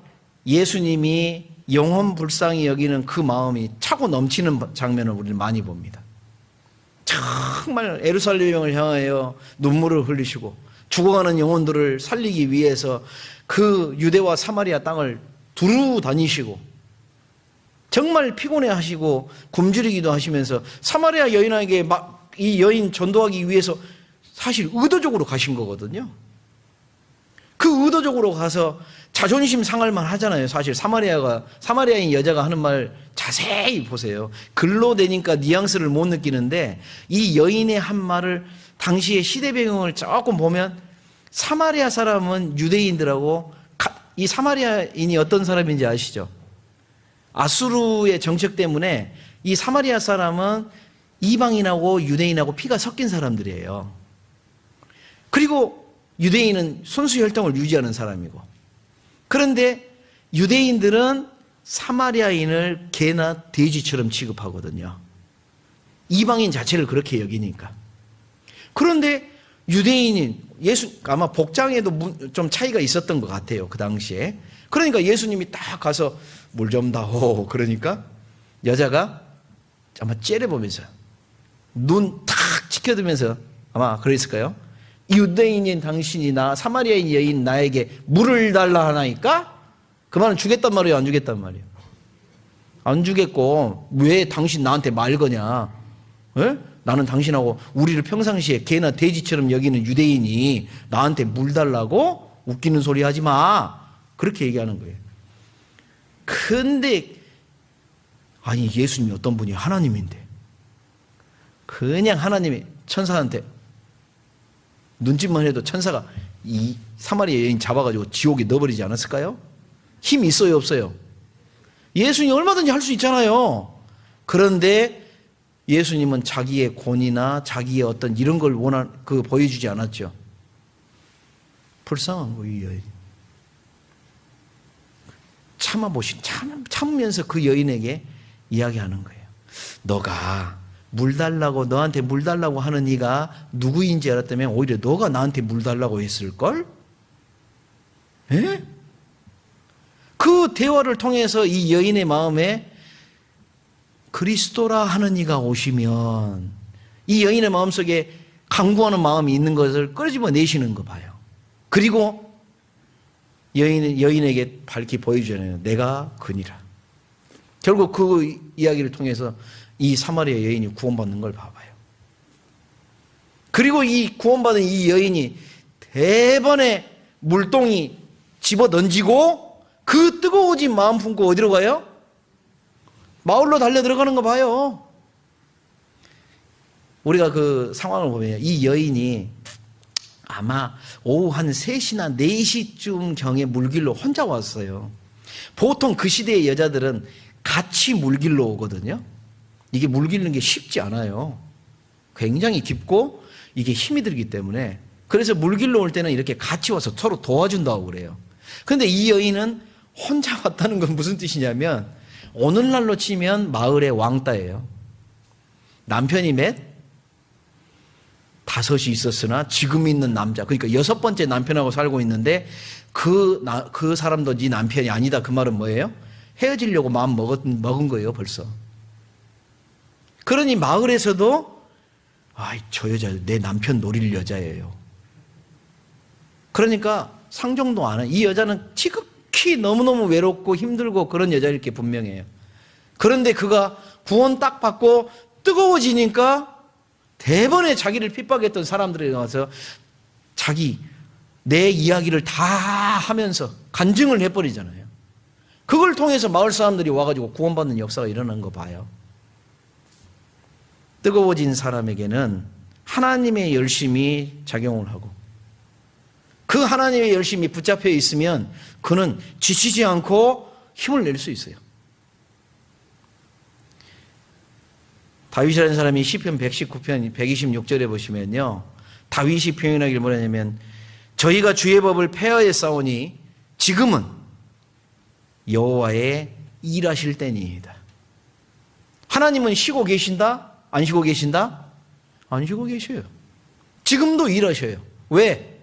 예수님이 영혼 불쌍히 여기는 그 마음이 차고 넘치는 장면을 우리는 많이 봅니다. 정말 예루살렘을 향하여 눈물을 흘리시고 죽어가는 영혼들을 살리기 위해서 그 유대와 사마리아 땅을 두루 다니시고 정말 피곤해 하시고 굶주리기도 하시면서 사마리아 여인에게 이 여인 전도하기 위해서 사실 의도적으로 가신 거거든요. 그 의도적으로 가서 자존심 상할 만 하잖아요. 사실 사마리아인 여자가 하는 말 자세히 보세요. 글로 되니까 뉘앙스를 못 느끼는데 이 여인의 한 말을 당시의 시대 배경을 조금 보면 사마리아 사람은 유대인들하고 이 사마리아인이 어떤 사람인지 아시죠? 아수르의 정책 때문에 이 사마리아 사람은 이방인하고 유대인하고 피가 섞인 사람들이에요. 그리고 유대인은 순수 혈통을 유지하는 사람이고, 그런데 유대인들은 사마리아인을 개나 돼지처럼 취급하거든요. 이방인 자체를 그렇게 여기니까. 그런데 유대인인 아마 복장에도 좀 차이가 있었던 것 같아요, 그 당시에. 그러니까 예수님이 딱 가서 물 좀 다오 그러니까 여자가 아마 째려보면서 눈 탁 치켜두면서 아마 그랬을까요? 유대인인 당신이 사마리아인 여인 나에게 물을 달라 하나이까? 그 말은 주겠단 말이에요, 안 주겠단 말이에요? 안 주겠고 왜 당신 나한테 말 거냐? 에? 나는 당신하고 우리를 평상시에 개나 돼지처럼 여기는 유대인이 나한테 물 달라고? 웃기는 소리 하지 마. 그렇게 얘기하는 거예요. 근데 아니 예수님이 어떤 분이 하나님인데 그냥 하나님이 천사한테 눈짓만 해도 천사가 이 사마리아 여인 잡아가지고 지옥에 넣어버리지 않았을까요? 힘이 있어요, 없어요? 예수님이 얼마든지 할 수 있잖아요. 그런데 예수님은 자기의 권위나 자기의 어떤 이런 걸 보여주지 않았죠. 불쌍한 거예요, 이 여인. 참으면서 그 여인에게 이야기하는 거예요. 너가 너한테 물 달라고 하는 이가 누구인지 알았다면 오히려 너가 나한테 물 달라고 했을걸? 에? 그 대화를 통해서 이 여인의 마음에 그리스도라 하는 이가 오시면 이 여인의 마음속에 간구하는 마음이 있는 것을 끄집어내시는 거 봐요. 그리고 여인에게 밝히 보여주잖아요. 내가 그니라. 결국 그 이야기를 통해서 이 사마리아 여인이 구원받는 걸 봐봐요. 그리고 이 구원받은 이 여인이 대번에 물동이 집어 던지고 그 뜨거워진 마음 품고 어디로 가요? 마을로 달려 들어가는 거 봐요. 우리가 그 상황을 보면 이 여인이 아마 오후 한 3시나 4시쯤 경에 물길로 혼자 왔어요. 보통 그 시대의 여자들은 같이 물길로 오거든요. 이게 물 길는 게 쉽지 않아요. 굉장히 깊고 이게 힘이 들기 때문에. 그래서 물길로 올 때는 이렇게 같이 와서 서로 도와준다고 그래요. 그런데 이 여인은 혼자 왔다는 건 무슨 뜻이냐면 오늘날로 치면 마을의 왕따예요. 남편이 5이 있었으나 지금 있는 남자, 그러니까 6번째 남편하고 살고 있는데 그 사람도 네 남편이 아니다. 그 말은 뭐예요? 헤어지려고 마음 먹은 거예요, 벌써. 그러니 마을에서도 저 여자 내 남편 노릴 여자예요. 그러니까 상종도 안 해. 이 여자는 지극히 너무너무 외롭고 힘들고 그런 여자일 게 분명해요. 그런데 그가 구원 딱 받고 뜨거워지니까 대번에 자기를 핍박했던 사람들이 나와서 내 이야기를 다 하면서 간증을 해버리잖아요. 그걸 통해서 마을 사람들이 와가지고 구원받는 역사가 일어난 거 봐요. 뜨거워진 사람에게는 하나님의 열심이 작용을 하고 그 하나님의 열심이 붙잡혀 있으면 그는 지치지 않고 힘을 낼 수 있어요. 다윗이라는 사람이 시편 119편 126절에 보시면요, 다윗이 표현하길 뭐냐면 저희가 주의 법을 폐하에 싸우니 지금은 여호와의 일하실 때니이다. 하나님은 쉬고 계신다? 안 쉬고 계신다? 안 쉬고 계셔요. 지금도 일하셔요. 왜?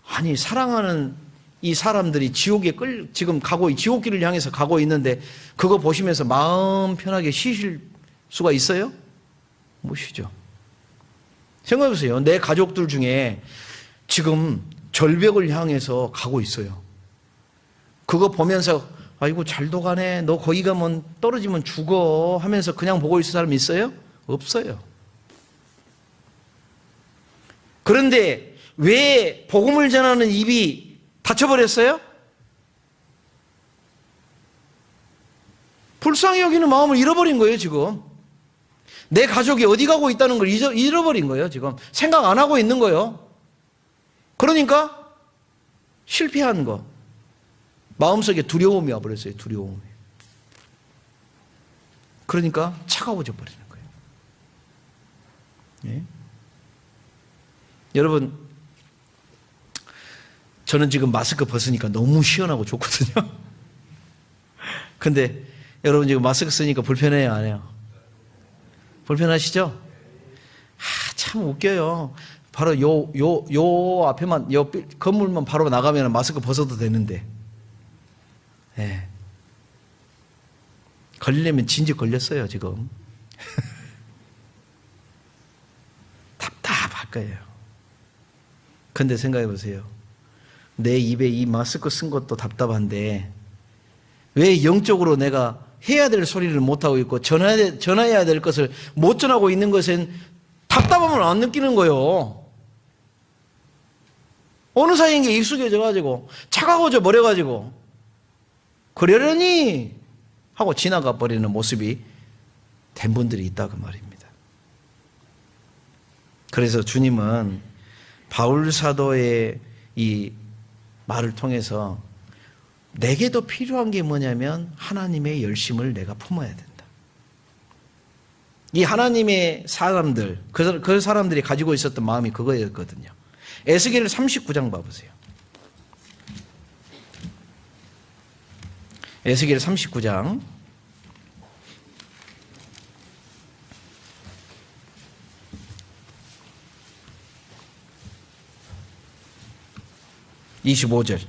아니 사랑하는 이 사람들이 지금 지옥길을 향해서 가고 있는데 그거 보시면서 마음 편하게 쉬실 수가 있어요? 못 쉬죠. 생각해보세요. 내 가족들 중에 지금 절벽을 향해서 가고 있어요. 그거 보면서 아이고 잘도 가네, 너 거기 가면 떨어지면 죽어 하면서 그냥 보고 있을 사람이 있어요? 없어요. 그런데 왜 복음을 전하는 입이 다쳐버렸어요? 불쌍히 여기는 마음을 잃어버린 거예요, 지금. 내 가족이 어디 가고 있다는 걸 잃어버린 거예요, 지금. 생각 안 하고 있는 거예요. 그러니까 실패한 거. 마음속에 두려움이 와버렸어요, 두려움이. 그러니까 차가워져 버리는 거예요. 예? 여러분, 저는 지금 마스크 벗으니까 너무 시원하고 좋거든요. 근데 여러분 지금 마스크 쓰니까 불편해요, 안 해요? 불편하시죠? 참 웃겨요. 바로 요 앞에만, 요 건물만 바로 나가면 마스크 벗어도 되는데. 예. 걸리려면 진즉 걸렸어요, 지금. 답답할 거예요. 근데 생각해 보세요. 내 입에 이 마스크 쓴 것도 답답한데, 왜 영적으로 내가 해야 될 소리를 못하고 있고, 전해야 될 것을 못 전하고 있는 것엔 답답함을 안 느끼는 거예요. 어느 사이인게 익숙해져가지고, 차가워져 버려가지고, 그러려니 하고 지나가 버리는 모습이 된 분들이 있다고 말입니다. 그래서 주님은 바울 사도의 이 말을 통해서 내게도 필요한 게 뭐냐면 하나님의 열심을 내가 품어야 된다. 이 하나님의 사람들, 그 사람들이 가지고 있었던 마음이 그거였거든요. 에스겔 39장 봐보세요. 에스겔 39장 25절.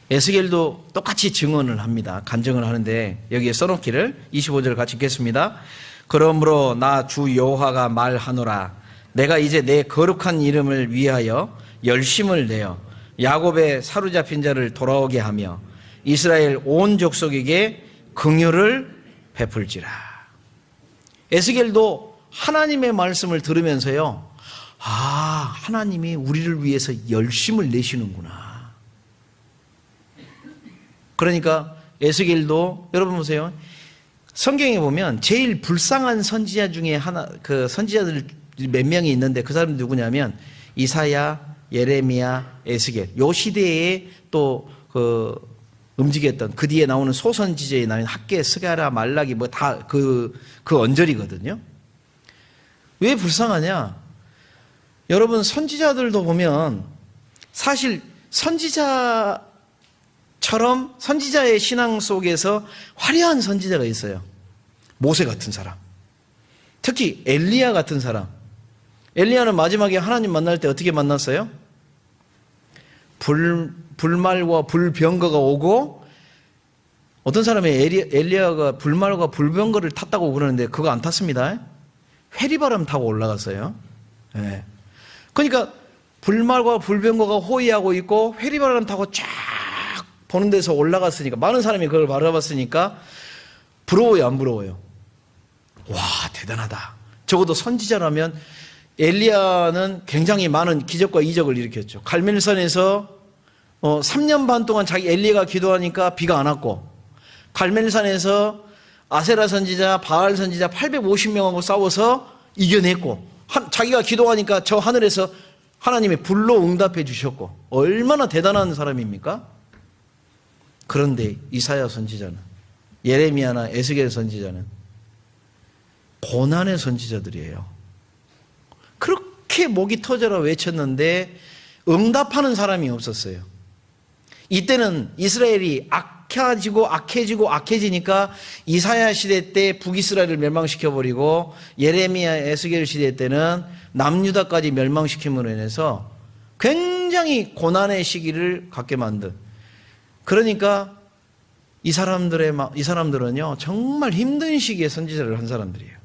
에스겔도 똑같이 증언을 합니다. 간증을 하는데 여기에 써놓기를 25절 같이 읽겠습니다. 그러므로 나 주 여호와가 말하노라. 내가 이제 내 거룩한 이름을 위하여 열심을 내어 야곱의 사로잡힌 자를 돌아오게 하며 이스라엘 온 족속에게 긍휼을 베풀지라. 에스겔도 하나님의 말씀을 들으면서요, 하나님이 우리를 위해서 열심을 내시는구나. 그러니까 에스겔도, 여러분 보세요. 성경에 보면 제일 불쌍한 선지자 중에 하나, 그 선지자들 몇 명이 있는데 그 사람이 누구냐면 이사야, 예레미야, 에스겔. 요 시대에 또 그 움직였던, 그 뒤에 나오는 소선지자에 나오는 학개, 스가랴, 말라기 뭐 다 그 언저리거든요. 왜 불쌍하냐? 여러분 선지자들도 보면 사실 선지자의 신앙 속에서 화려한 선지자가 있어요. 모세 같은 사람. 특히 엘리야 같은 사람. 엘리야는 마지막에 하나님 만날 때 어떻게 만났어요? 불말과 불병거가 오고, 어떤 사람이 엘리야가 불말과 불병거를 탔다고 그러는데 그거 안 탔습니다. 회리바람 타고 올라갔어요. 네. 그러니까 불말과 불병거가 호위하고 있고 회리바람 타고 쫙 보는 데서 올라갔으니까, 많은 사람이 그걸 바라봤으니까 부러워요, 안 부러워요? 와, 대단하다. 적어도 선지자라면. 엘리야는 굉장히 많은 기적과 이적을 일으켰죠. 갈멜산에서 3년 반 동안 자기 엘리야가 기도하니까 비가 안 왔고, 갈멜산에서 아세라 선지자, 바알 선지자 850명하고 싸워서 이겨냈고, 자기가 기도하니까 저 하늘에서 하나님의 불로 응답해 주셨고, 얼마나 대단한 사람입니까? 그런데 이사야 선지자는, 예레미야나 에스겔 선지자는 고난의 선지자들이에요. 그렇게 목이 터져라 외쳤는데 응답하는 사람이 없었어요. 이때는 이스라엘이 악해지니까 이사야 시대 때 북이스라엘을 멸망시켜버리고, 예레미야, 에스겔 시대 때는 남유다까지 멸망시킴으로 인해서 굉장히 고난의 시기를 갖게 만든. 그러니까 이 사람들은요 정말 힘든 시기에 선지자를 한 사람들이에요.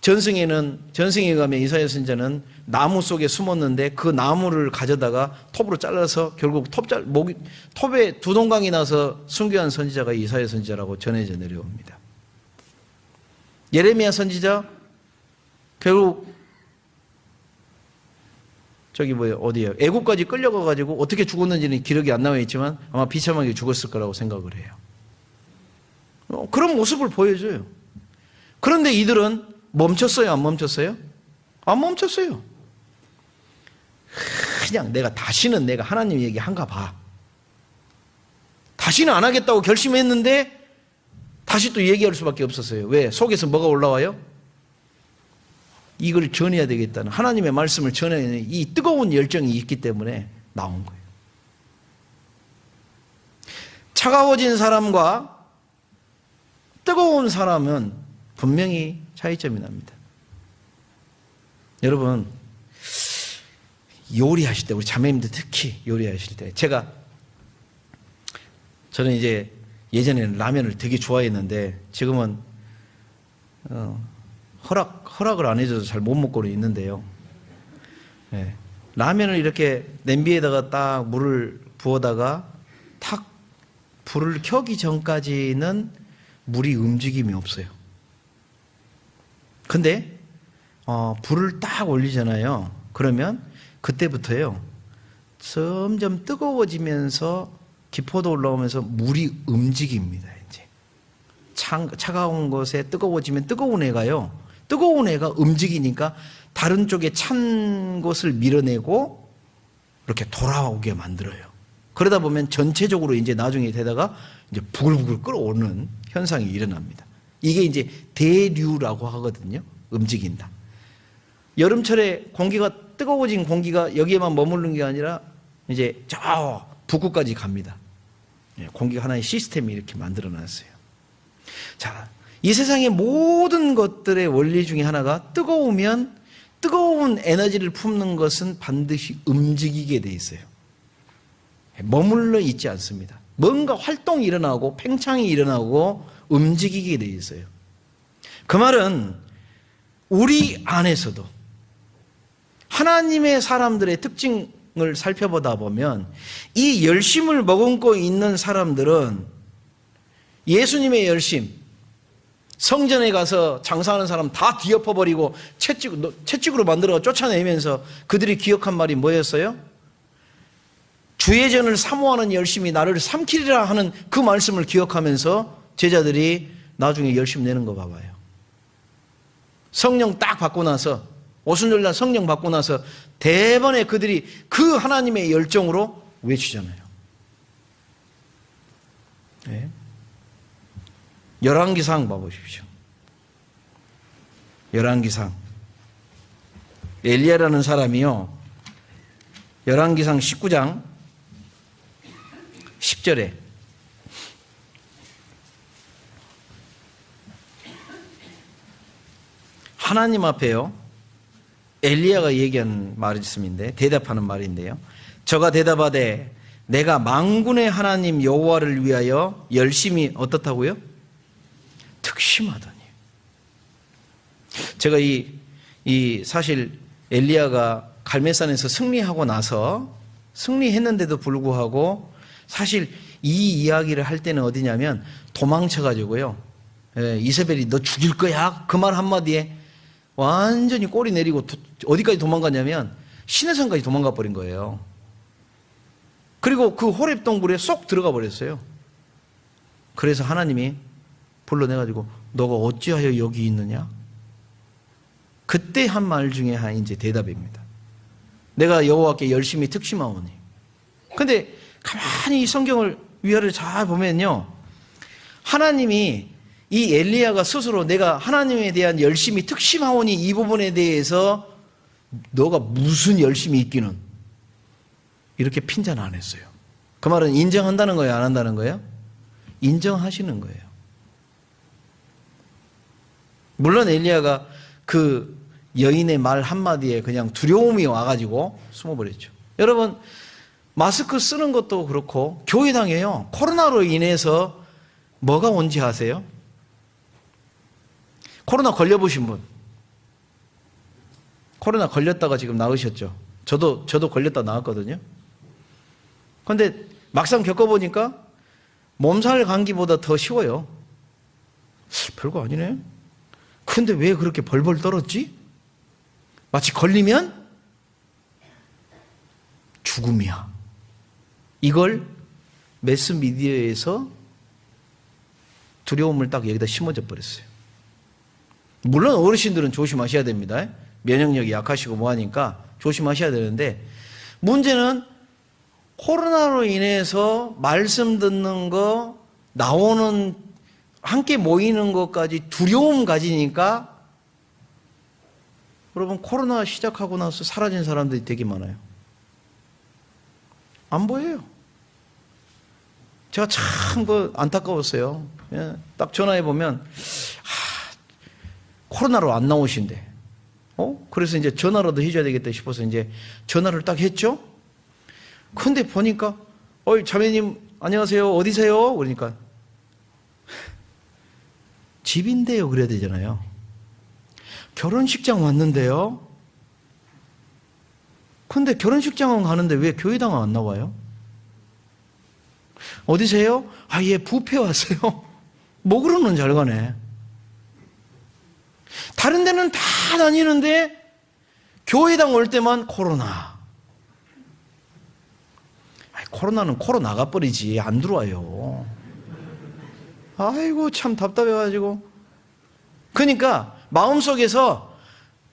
전승에 가면 이사야 선지자는 나무 속에 숨었는데 그 나무를 가져다가 톱으로 잘라서 결국 톱에 두동강이 나서 순교한 선지자가 이사야 선지자라고 전해져 내려옵니다. 예레미야 선지자 결국 어디에요? 애국까지 끌려가가지고 어떻게 죽었는지는 기록이 안 나와 있지만 아마 비참하게 죽었을 거라고 생각을 해요. 그런 모습을 보여줘요. 그런데 이들은 멈췄어요? 안 멈췄어요? 안 멈췄어요. 그냥 다시는 내가 하나님 얘기한가 봐. 다시는 안 하겠다고 결심했는데 다시 또 얘기할 수밖에 없었어요. 왜? 속에서 뭐가 올라와요? 이걸 전해야 되겠다는, 하나님의 말씀을 전해야 되는 이 뜨거운 열정이 있기 때문에 나온 거예요. 차가워진 사람과 뜨거운 사람은 분명히 차이점이 납니다. 여러분, 요리하실 때, 우리 자매님들 특히 요리하실 때, 저는 이제 예전에는 라면을 되게 좋아했는데 지금은 허락을 안 해줘서 잘 못 먹고는 있는데요. 네. 라면을 이렇게 냄비에다가 딱 물을 부어다가 탁 불을 켜기 전까지는 물이 움직임이 없어요. 근데 불을 딱 올리잖아요. 그러면 그때부터요, 점점 뜨거워지면서 기포도 올라오면서 물이 움직입니다. 이제 차가운 것에 뜨거워지면 뜨거운 애가 움직이니까 다른 쪽에 찬 것을 밀어내고 이렇게 돌아오게 만들어요. 그러다 보면 전체적으로 이제 나중에 되다가 이제 부글부글 끓어오르는 현상이 일어납니다. 이게 이제 대류라고 하거든요. 움직인다. 여름철에 뜨거워진 공기가 여기에만 머무르는 게 아니라 이제 저 북극까지 갑니다. 공기가 하나의 시스템이 이렇게 만들어 놨어요. 자, 이 세상의 모든 것들의 원리 중에 하나가 뜨거우면 뜨거운 에너지를 품는 것은 반드시 움직이게 돼 있어요. 머물러 있지 않습니다. 뭔가 활동이 일어나고 팽창이 일어나고 움직이게 돼 있어요. 그 말은 우리 안에서도 하나님의 사람들의 특징을 살펴보다 보면 이 열심을 머금고 있는 사람들은 예수님의 열심, 성전에 가서 장사하는 사람 다 뒤엎어버리고 채찍으로 만들어 쫓아내면서 그들이 기억한 말이 뭐였어요? 주의 전을 사모하는 열심이 나를 삼키리라 하는 그 말씀을 기억하면서 제자들이 나중에 열심 내는 거 봐봐요. 성령 딱 받고 나서, 오순절날 성령 받고 나서 대번에 그들이 그 하나님의 열정으로 외치잖아요. 네. 열왕기상 봐보십시오. 열왕기상. 엘리야라는 사람이요, 열왕기상 19장 10절에 하나님 앞에요, 엘리야가 얘기한 말씀인데, 대답하는 말인데요, 저가 대답하되 내가 만군의 하나님 여호와를 위하여 열심히 어떻다고요? 특심하더니. 제가 사실 엘리야가 갈멜산에서 승리하고 나서 승리했는데도 불구하고 사실 이 이야기를 할 때는 어디냐면 도망쳐가지고요, 이세벨이 너 죽일 거야 그 말 한마디에 완전히 꼬리 내리고 어디까지 도망갔냐면 시내산까지 도망가 버린 거예요. 그리고 그 호렙 동굴에 쏙 들어가 버렸어요. 그래서 하나님이 불러내가지고 너가 어찌하여 여기 있느냐? 그때 한 말 중에 한 이제 대답입니다. 내가 여호와께 열심히 특심하오니. 근데 가만히 이 성경을 위아래를 잘 보면요, 하나님이 이 엘리야가 스스로 내가 하나님에 대한 열심히 특심하오니 이 부분에 대해서 너가 무슨 열심이 있기는 이렇게 핀잔 안 했어요. 그 말은 인정한다는 거예요, 안 한다는 거예요? 인정하시는 거예요. 물론 엘리야가 그 여인의 말 한마디에 그냥 두려움이 와가지고 숨어버렸죠. 여러분, 마스크 쓰는 것도 그렇고 교회당에요, 코로나로 인해서 뭐가 온지 아세요? 코로나 걸려보신 분, 코로나 걸렸다가 지금 나으셨죠? 저도 걸렸다 나왔거든요. 그런데 막상 겪어보니까 몸살 감기보다 더 쉬워요. 별거 아니네. 근데 왜 그렇게 벌벌 떨었지? 마치 걸리면 죽음이야. 이걸 매스미디어에서 두려움을 딱 여기다 심어져 버렸어요. 물론 어르신들은 조심하셔야 됩니다. 면역력이 약하시고 뭐하니까 조심하셔야 되는데, 문제는 코로나로 인해서 말씀 듣는 거, 나오는, 함께 모이는 것까지 두려움 가지니까, 여러분, 코로나 시작하고 나서 사라진 사람들이 되게 많아요. 안 보여요. 제가 참 안타까웠어요. 딱 전화해보면, 코로나로 안 나오신대. 그래서 이제 전화라도 해줘야 되겠다 싶어서 이제 전화를 딱 했죠? 근데 보니까, 자매님, 안녕하세요. 어디세요? 그러니까, 집인데요. 그래야 되잖아요. 결혼식장 왔는데요. 근데 결혼식장은 가는데 왜 교회당은 안 나와요? 어디세요? 예, 뷔페 왔어요. 먹으러는 잘 가네. 다른 데는 다 다니는데 교회당 올 때만 코로나. 코로나는 코로 나가버리지 안 들어와요. 아이고 참 답답해가지고. 그러니까 마음속에서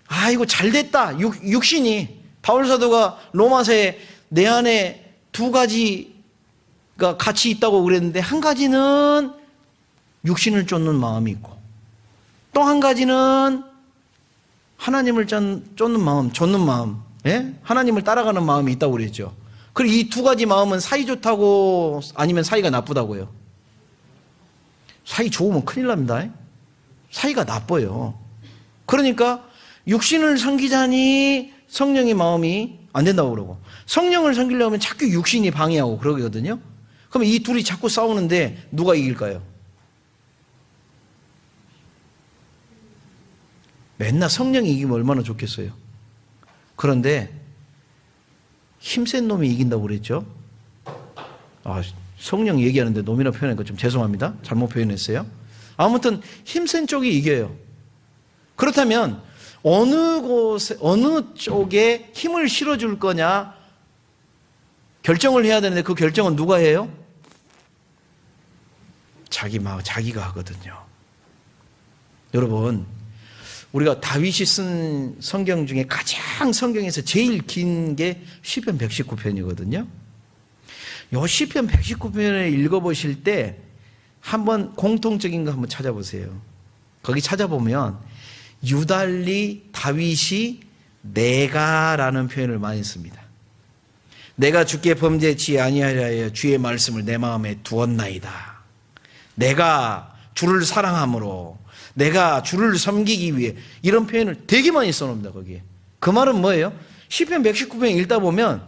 아이고 잘됐다. 육신이 바울 사도가 로마서에 내 안에 두 가지가 같이 있다고 그랬는데, 한 가지는 육신을 쫓는 마음이 있고 또 한 가지는 하나님을 쫓는 마음, 예? 하나님을 따라가는 마음이 있다고 그랬죠. 그리고 이 두 가지 마음은 사이 좋다고 아니면 사이가 나쁘다고요? 사이 좋으면 큰일 납니다. 사이가 나빠요. 그러니까 육신을 섬기자니 성령의 마음이 안 된다고 그러고, 성령을 섬기려면 자꾸 육신이 방해하고 그러거든요. 그럼 이 둘이 자꾸 싸우는데 누가 이길까요? 맨날 성령이 이기면 얼마나 좋겠어요. 그런데 힘센 놈이 이긴다고 그랬죠. 성령 얘기하는데 놈이라 표현하니까 좀 죄송합니다. 잘못 표현했어요. 아무튼 힘센 쪽이 이겨요. 그렇다면 어느 쪽에 힘을 실어줄 거냐 결정을 해야 되는데, 그 결정은 누가 해요? 자기가 하거든요. 여러분, 우리가 다윗이 쓴 성경 중에 가장 성경에서 제일 긴 게 시편 119편이거든요. 요 시편 119편을 읽어보실 때 한번 공통적인 거 한번 찾아보세요. 거기 찾아보면 유달리 다윗이 내가라는 표현을 많이 씁니다. 내가 주께 범죄치 아니하려 주의 말씀을 내 마음에 두었나이다. 내가 주를 사랑함으로, 내가 주를 섬기기 위해, 이런 표현을 되게 많이 써놓습니다. 거기에. 그 말은 뭐예요? 시편 119편 읽다 보면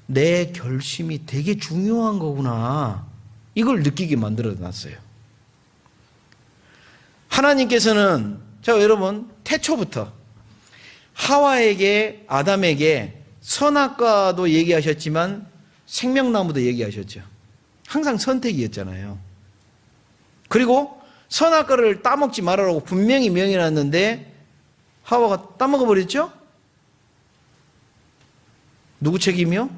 내 결심이 되게 중요한 거구나, 이걸 느끼게 만들어놨어요. 하나님께서는, 자 여러분, 태초부터 하와에게, 아담에게 선악과도 얘기하셨지만 생명나무도 얘기하셨죠. 항상 선택이었잖아요. 그리고 선악과를 따먹지 말아라고 분명히 명해놨는데 하와가 따먹어버렸죠? 누구 책임이요?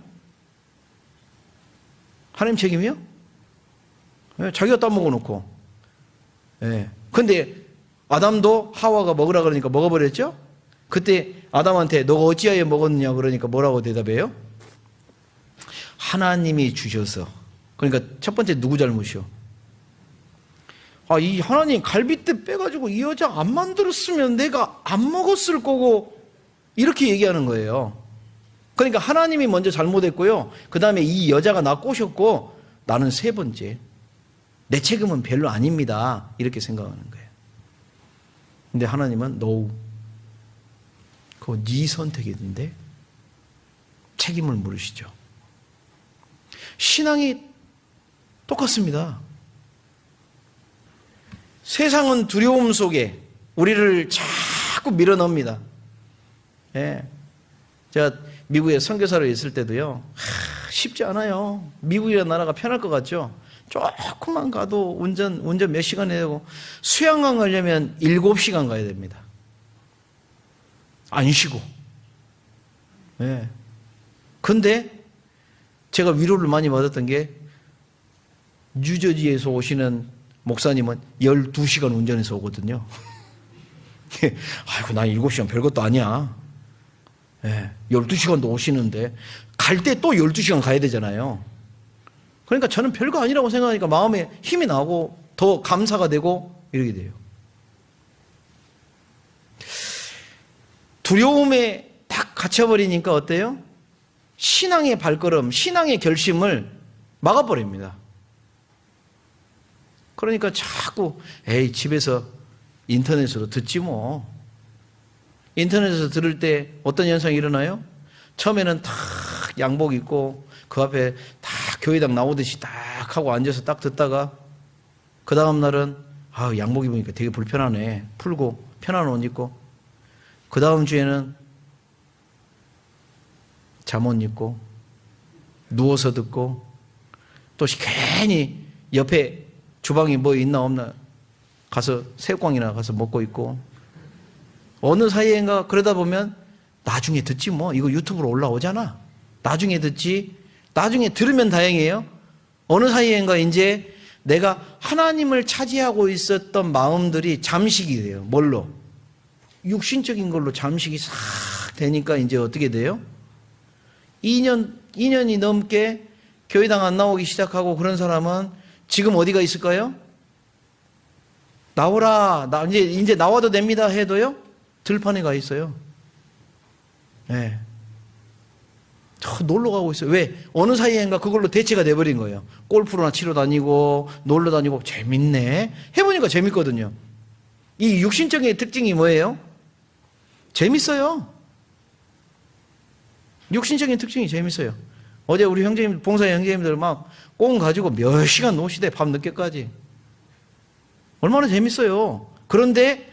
하나님 책임이요? 네, 자기가 따먹어놓고. 네. 근데 아담도 하와가 먹으라 그러니까 먹어버렸죠? 그때 아담한테 너가 어찌하여 먹었느냐 그러니까 뭐라고 대답해요? 하나님이 주셔서. 그러니까 첫 번째 누구 잘못이요? 이 하나님 갈빗대 빼가지고 이 여자 안 만들었으면 내가 안 먹었을 거고, 이렇게 얘기하는 거예요. 그러니까 하나님이 먼저 잘못했고요, 그 다음에 이 여자가 나 꼬셨고, 나는 세 번째, 내 책임은 별로 아닙니다, 이렇게 생각하는 거예요. 근데 하나님은 no, 그거 네 선택이던데 책임을 물으시죠. 신앙이 똑같습니다. 세상은 두려움 속에 우리를 자꾸 밀어넣습니다. 예. 제가 미국에 선교사로 있을 때도요, 쉽지 않아요. 미국이라는 나라가 편할 것 같죠? 조금만 가도 운전 몇 시간 해야 되고, 수영강 가려면 7시간 가야 됩니다. 안 쉬고. 예. 근데 제가 위로를 많이 받았던 게 뉴저지에서 오시는 목사님은 12시간 운전해서 오거든요. 아이고, 난 7시간 별것도 아니야. 12시간도 오시는데 갈 때 또 12시간 가야 되잖아요. 그러니까 저는 별거 아니라고 생각하니까 마음에 힘이 나고 더 감사가 되고 이러게 돼요. 두려움에 딱 갇혀버리니까 어때요? 신앙의 발걸음, 신앙의 결심을 막아버립니다. 그러니까 자꾸 집에서 인터넷으로 듣지 뭐. 인터넷에서 들을 때 어떤 현상이 일어나요? 처음에는 탁 양복 입고 그 앞에 딱 교회당 나오듯이 딱 하고 앉아서 딱 듣다가 그 다음 날은 양복 입으니까 되게 불편하네. 풀고 편한 옷 입고 그 다음 주에는 잠옷 입고 누워서 듣고 또 괜히 옆에 주방에 뭐 있나 없나 가서 새우깡이나 가서 먹고 있고 어느 사이엔가 그러다 보면 나중에 듣지 뭐. 이거 유튜브로 올라오잖아. 나중에 듣지. 나중에 들으면 다행이에요. 어느 사이엔가 이제 내가 하나님을 차지하고 있었던 마음들이 잠식이 돼요. 뭘로? 육신적인 걸로 잠식이 싹 되니까 이제 어떻게 돼요? 2년이 넘게 교회당 안 나오기 시작하고 그런 사람은 지금 어디가 있을까요? 나오라. 이제 나와도 됩니다 해도요? 들판에 가 있어요. 네. 놀러 가고 있어요. 왜? 어느 사이엔가 그걸로 대체가 돼버린 거예요. 골프나 치러 다니고 놀러 다니고 재밌네. 해보니까 재밌거든요. 이 육신적인 특징이 뭐예요? 재밌어요. 육신적인 특징이 재밌어요. 어제 우리 형제님, 봉사의 형제님들 막 꽁 가지고 몇 시간 노시대 밤 늦게까지. 얼마나 재밌어요. 그런데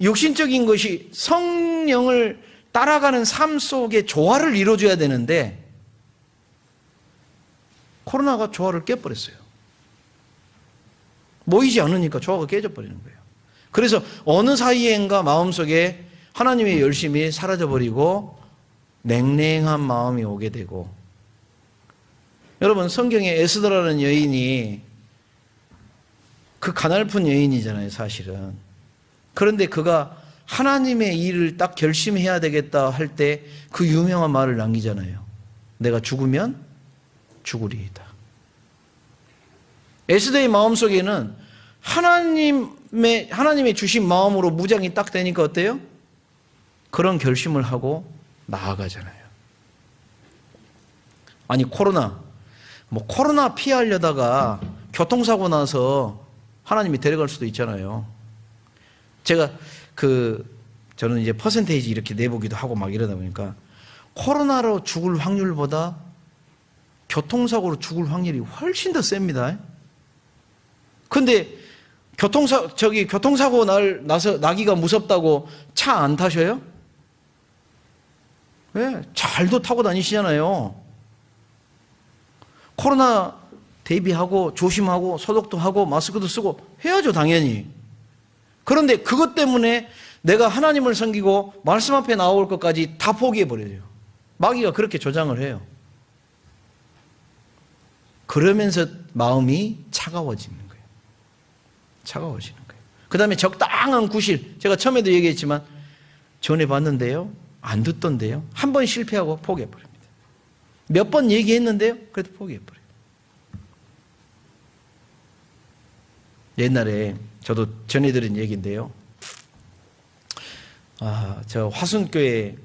육신적인 것이 성령을 따라가는 삶 속에 조화를 이루어줘야 되는데 코로나가 조화를 깨버렸어요. 모이지 않으니까 조화가 깨져버리는 거예요. 그래서 어느 사이엔가 마음속에 하나님의 열심이 사라져버리고 냉랭한 마음이 오게 되고, 여러분 성경에 에스더라는 여인이 그 가냘픈 여인이잖아요 사실은. 그런데 그가 하나님의 일을 딱 결심해야 되겠다 할 때 그 유명한 말을 남기잖아요. 내가 죽으면 죽으리이다. 에스더의 마음속에는 하나님의 주신 마음으로 무장이 딱 되니까 어때요? 그런 결심을 하고 나아가잖아요. 아니 코로나 피하려다가 교통사고 나서 하나님이 데려갈 수도 있잖아요. 제가 저는 이제 퍼센테이지 이렇게 내보기도 하고 막 이러다 보니까 코로나로 죽을 확률보다 교통사고로 죽을 확률이 훨씬 더 셉니다. 근데 교통사고 나기가 무섭다고 차 안 타셔요? 왜? 잘도 타고 다니시잖아요. 코로나 대비하고 조심하고 소독도 하고 마스크도 쓰고 해야죠, 당연히. 그런데 그것 때문에 내가 하나님을 섬기고 말씀 앞에 나올 것까지 다 포기해버려요. 마귀가 그렇게 조장을 해요. 그러면서 마음이 차가워지는 거예요. 차가워지는 거예요. 그 다음에 적당한 구실. 제가 처음에도 얘기했지만 전해봤는데요. 안 듣던데요. 한 번 실패하고 포기해버립니다. 몇 번 얘기했는데요. 그래도 포기해버려요. 옛날에 저도 전해드린 얘기인데요. 저 화순교회가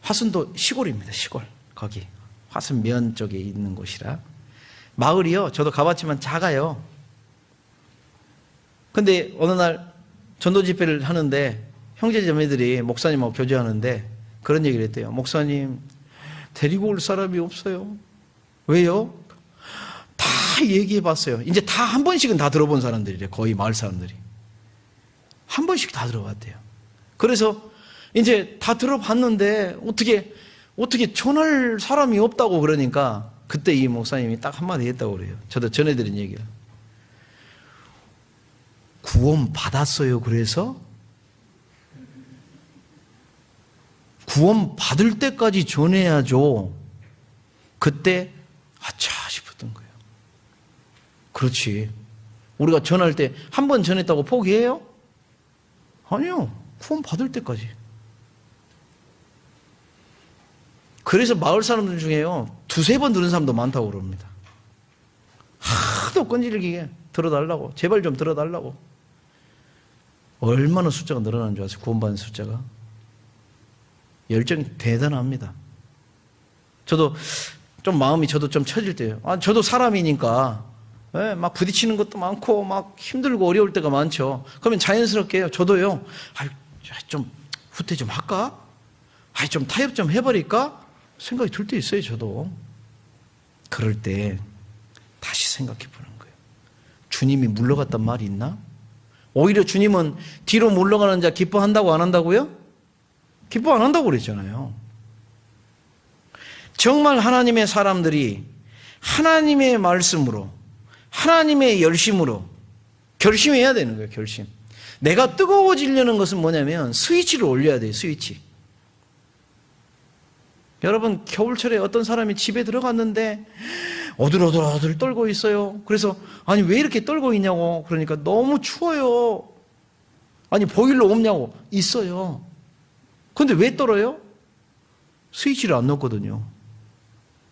화순도 시골입니다. 시골. 거기 화순면 쪽에 있는 곳이라 마을이요. 저도 가봤지만 작아요. 근데 어느 날 전도 집회를 하는데 형제자매들이 목사님하고 교제하는데 그런 얘기를 했대요. 목사님, 데리고 올 사람이 없어요. 왜요? 다 얘기해 봤어요. 이제 다 한 번씩은 다 들어본 사람들이래. 거의 마을 사람들이. 한 번씩 다 들어봤대요. 그래서 이제 다 들어봤는데 어떻게 전할 사람이 없다고 그러니까 그때 이 목사님이 딱 한마디 했다고 그래요. 저도 전해드린 얘기야. 구원 받았어요. 그래서 구원 받을 때까지 전해야죠. 그때 아차 싶었던 거예요. 그렇지. 우리가 전할 때 한 번 전했다고 포기해요? 아니요. 구원 받을 때까지. 그래서 마을 사람들 중에요, 두세 번 들은 사람도 많다고 그럽니다. 하도 끈질기게 들어달라고, 제발 좀 들어달라고. 얼마나 숫자가 늘어나는 줄 아세요? 구원받는 숫자가. 열정이 대단합니다. 저도 좀 마음이 저도 좀 처질 때요. 저도 사람이니까 막 부딪히는 것도 많고 막 힘들고 어려울 때가 많죠. 그러면 자연스럽게 저도요, 좀 후퇴 좀 할까? 좀 타협 좀 해버릴까? 생각이 들 때 있어요, 저도. 그럴 때 다시 생각해 보는 거예요. 주님이 물러갔단 말이 있나? 오히려 주님은 뒤로 물러가는 자 기뻐한다고 안 한다고요? 기뻐 안 한다고 그랬잖아요. 정말 하나님의 사람들이 하나님의 말씀으로, 하나님의 열심으로 결심해야 되는 거예요, 결심. 내가 뜨거워지려는 것은 뭐냐면 스위치를 올려야 돼요, 스위치. 여러분, 겨울철에 어떤 사람이 집에 들어갔는데 어들어들 떨고 있어요. 그래서 아니 왜 이렇게 떨고 있냐고. 그러니까 너무 추워요. 아니 보일러 없냐고. 있어요. 그런데 왜 떨어요? 스위치를 안 넣었거든요.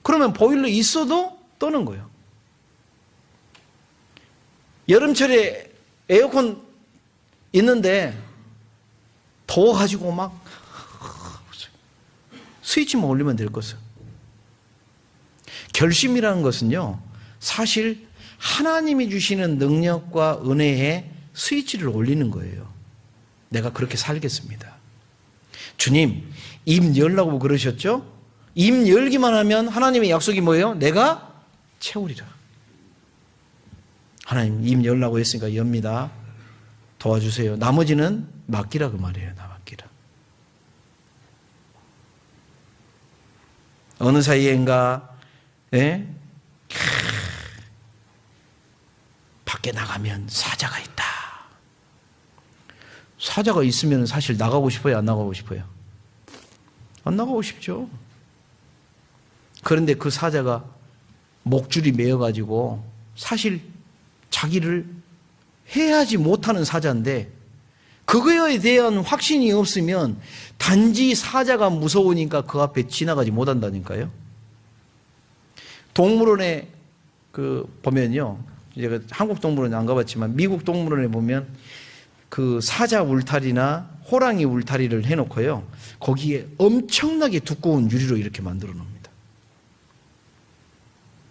그러면 보일러 있어도 떠는 거예요. 여름철에 에어컨 있는데 더워가지고 막 스위치만 올리면 될 것을. 결심이라는 것은요, 사실 하나님이 주시는 능력과 은혜에 스위치를 올리는 거예요. 내가 그렇게 살겠습니다. 주님, 입 열라고 그러셨죠? 입 열기만 하면 하나님의 약속이 뭐예요? 내가 채우리라. 하나님, 입 열라고 했으니까 엽니다. 도와주세요. 나머지는 맡기라 그 말이에요. 나 맡기라. 어느 사이엔가 밖에 나가면 사자가 있다. 사자가 있으면 사실 나가고 싶어요? 안 나가고 싶어요? 안 나가고 싶죠. 그런데 그 사자가 목줄이 매여가지고 사실 자기를 해하지 못하는 사자인데 그거에 대한 확신이 없으면 단지 사자가 무서우니까 그 앞에 지나가지 못한다니까요. 동물원에 보면요, 제가 한국 동물원에 안 가봤지만 미국 동물원에 보면 그 사자 울타리나 호랑이 울타리를 해놓고요, 거기에 엄청나게 두꺼운 유리로 이렇게 만들어 놓습니다.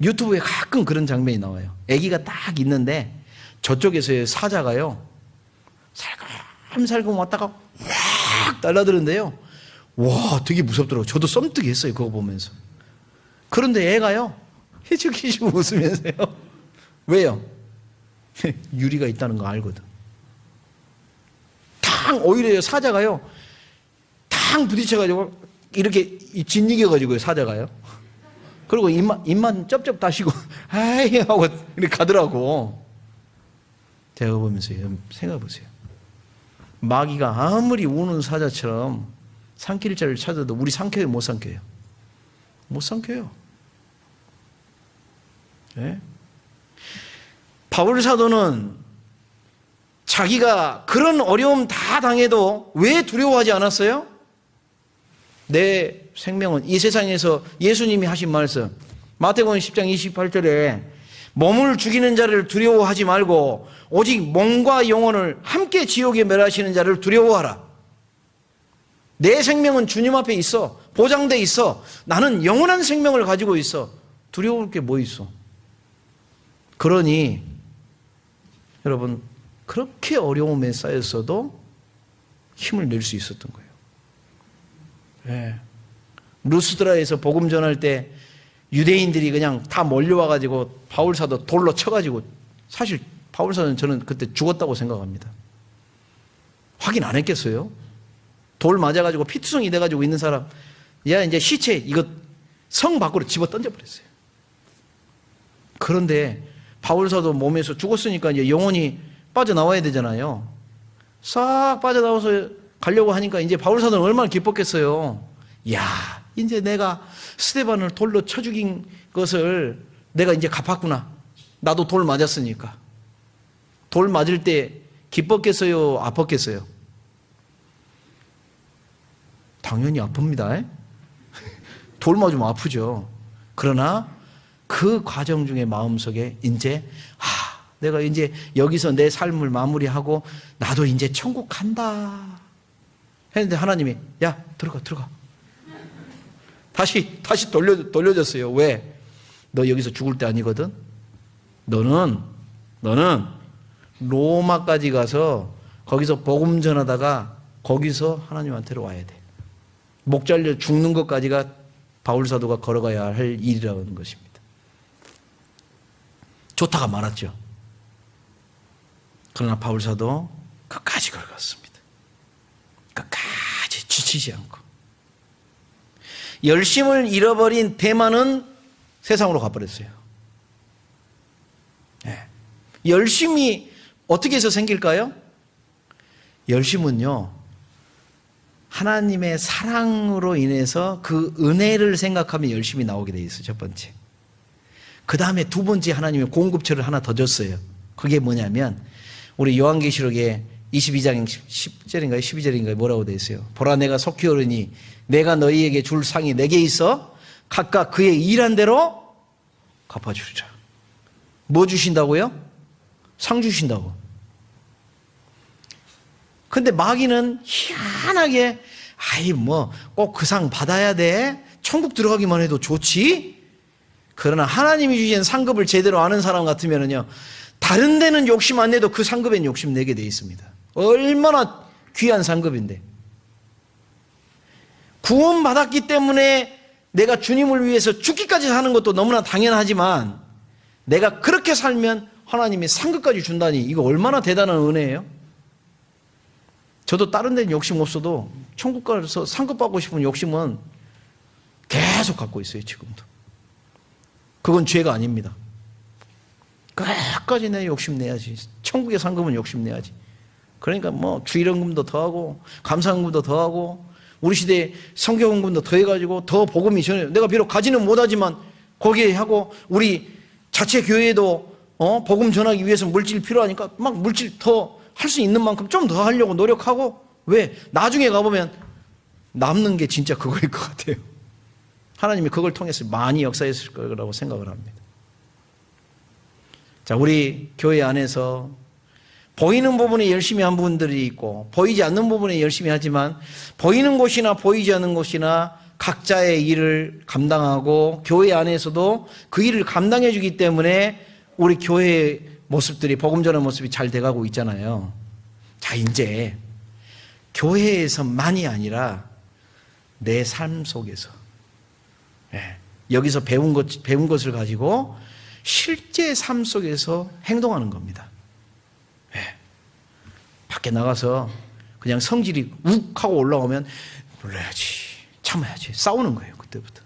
유튜브에 가끔 그런 장면이 나와요. 아기가 딱 있는데 저쪽에서의 사자가요 살금살금 왔다가 확 날아드는데요, 와 되게 무섭더라고요. 저도 썸뜩했어요 그거 보면서. 그런데 애가요 해죽이시고 웃으면서요. 왜요? 유리가 있다는 거 알거든. 탕 오히려 사자가요 탕 부딪혀가지고 이렇게 짓이겨가지고요 사자가요. 그리고 입만 쩝쩝 다시고 아이 하고 이렇게 가더라고. 제가 보면서 생각해 보세요. 마귀가 아무리 우는 사자처럼 삼킬 자를 찾아도 우리 삼켜요, 못 삼켜요? 못 삼켜요. 네? 바울 사도는 자기가 그런 어려움 다 당해도 왜 두려워하지 않았어요? 내 생명은 이 세상에서 예수님이 하신 말씀 마태복음 10장 28절에 몸을 죽이는 자를 두려워하지 말고 오직 몸과 영혼을 함께 지옥에 멸하시는 자를 두려워하라. 내 생명은 주님 앞에 있어. 보장돼 있어. 나는 영원한 생명을 가지고 있어. 두려울 게 뭐 있어? 그러니 여러분 그렇게 어려움에 쌓였어도 힘을 낼 수 있었던 거예요. 네. 루스드라에서 복음 전할 때 유대인들이 그냥 다 몰려와가지고 바울사도 돌로 쳐가지고, 사실 바울사는 저는 그때 죽었다고 생각합니다. 확인 안 했겠어요? 돌 맞아가지고 피투성이 돼가지고 있는 사람, 야 이제 시체 이거 성 밖으로 집어 던져버렸어요. 그런데 바울사도 몸에서 죽었으니까 이제 영혼이 빠져나와야 되잖아요. 싹 빠져나와서 가려고 하니까 이제 바울사도는 얼마나 기뻤겠어요. 야, 이제 내가 스데반을 돌로 쳐 죽인 것을 내가 이제 갚았구나. 나도 돌 맞았으니까. 돌 맞을 때 기뻤겠어요? 아팠겠어요? 당연히 아픕니다. 돌 맞으면 아프죠. 그러나 그 과정 중에 마음속에 이제 내가 이제 여기서 내 삶을 마무리하고 나도 이제 천국 간다 했는데 하나님이 야 들어가 다시 돌려줬어요. 왜? 너 여기서 죽을 때 아니거든. 너는 로마까지 가서 거기서 복음 전하다가 거기서 하나님한테로 와야 돼. 목 잘려 죽는 것까지가 바울 사도가 걸어가야 할 일이라는 것입니다. 좋다가 말았죠. 그러나 바울 사도 끝까지 걸었습니다. 끝까지 지치지 않고. 열심을 잃어버린 데마는 세상으로 가버렸어요. 열심이 어떻게 해서 생길까요? 열심은요, 하나님의 사랑으로 인해서 그 은혜를 생각하면 열심히 나오게 돼 있어요. 첫 번째. 그 다음에 두 번째 하나님의 공급처를 하나 더 줬어요. 그게 뭐냐면 우리 요한계시록에 22장 10절인가요? 12절인가요? 뭐라고 돼 있어요? 보라 내가 속히 오르니 내가 너희에게 줄 상이 내게 있어 각각 그의 일한 대로 갚아주리라. 뭐 주신다고요? 상 주신다고. 근데 마귀는 희한하게 꼭 그 상 받아야 돼? 천국 들어가기만 해도 좋지? 그러나 하나님이 주신 상급을 제대로 아는 사람 같으면요, 다른 데는 욕심 안 내도 그 상급엔 욕심 내게 돼 있습니다. 얼마나 귀한 상급인데. 구원받았기 때문에 내가 주님을 위해서 죽기까지 사는 것도 너무나 당연하지만 내가 그렇게 살면 하나님이 상급까지 준다니 이거 얼마나 대단한 은혜예요. 저도 다른 데는 욕심 없어도 천국 가서 상급 받고 싶은 욕심은 계속 갖고 있어요. 지금도. 그건 죄가 아닙니다. 끝까지 내 욕심 내야지. 천국의 상급은 욕심 내야지. 그러니까 주일헌금도 더하고 감사헌금도 더하고 우리 시대에 성경헌금도 더해가지고 더 복음이 전해요. 내가 비록 가지는 못하지만 거기에 하고 우리 자체 교회도 복음 전하기 위해서 물질 필요하니까 막 물질 더 할 수 있는 만큼 좀 더 하려고 노력하고. 왜? 나중에 가보면 남는 게 진짜 그거일 것 같아요. 하나님이 그걸 통해서 많이 역사했을 거라고 생각을 합니다. 자, 우리 교회 안에서 보이는 부분에 열심히 한 분들이 있고 보이지 않는 부분에 열심히 하지만 보이는 곳이나 보이지 않는 곳이나 각자의 일을 감당하고 교회 안에서도 그 일을 감당해 주기 때문에 우리 교회의 모습들이 복음 전의 모습이 잘 돼가고 있잖아요. 자, 이제 교회에서만이 아니라 내 삶 속에서 여기서 배운 것을 가지고 실제 삶 속에서 행동하는 겁니다. 밖에 나가서 그냥 성질이 욱 하고 올라오면 놀라야지, 참아야지, 싸우는 거예요. 그때부터.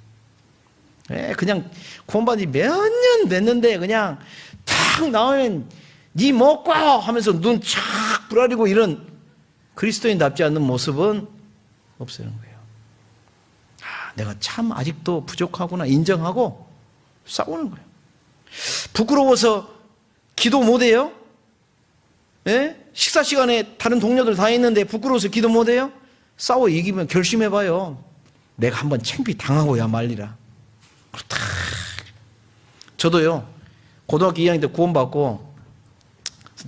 그냥 구원받은 지 몇 년 됐는데 그냥 탁 나오면 니 먹고 하면서 눈 착 부라리고 이런 그리스도인답지 않는 모습은 없애는 거예요. 내가 참 아직도 부족하구나 인정하고 싸우는 거예요. 부끄러워서 기도 못해요? 식사 시간에 다른 동료들 다 있는데 부끄러워서 기도 못해요? 싸워 이기면 결심해봐요. 내가 한번 창피 당하고야 말리라. 그렇다. 저도요, 고등학교 2학년 때 구원받고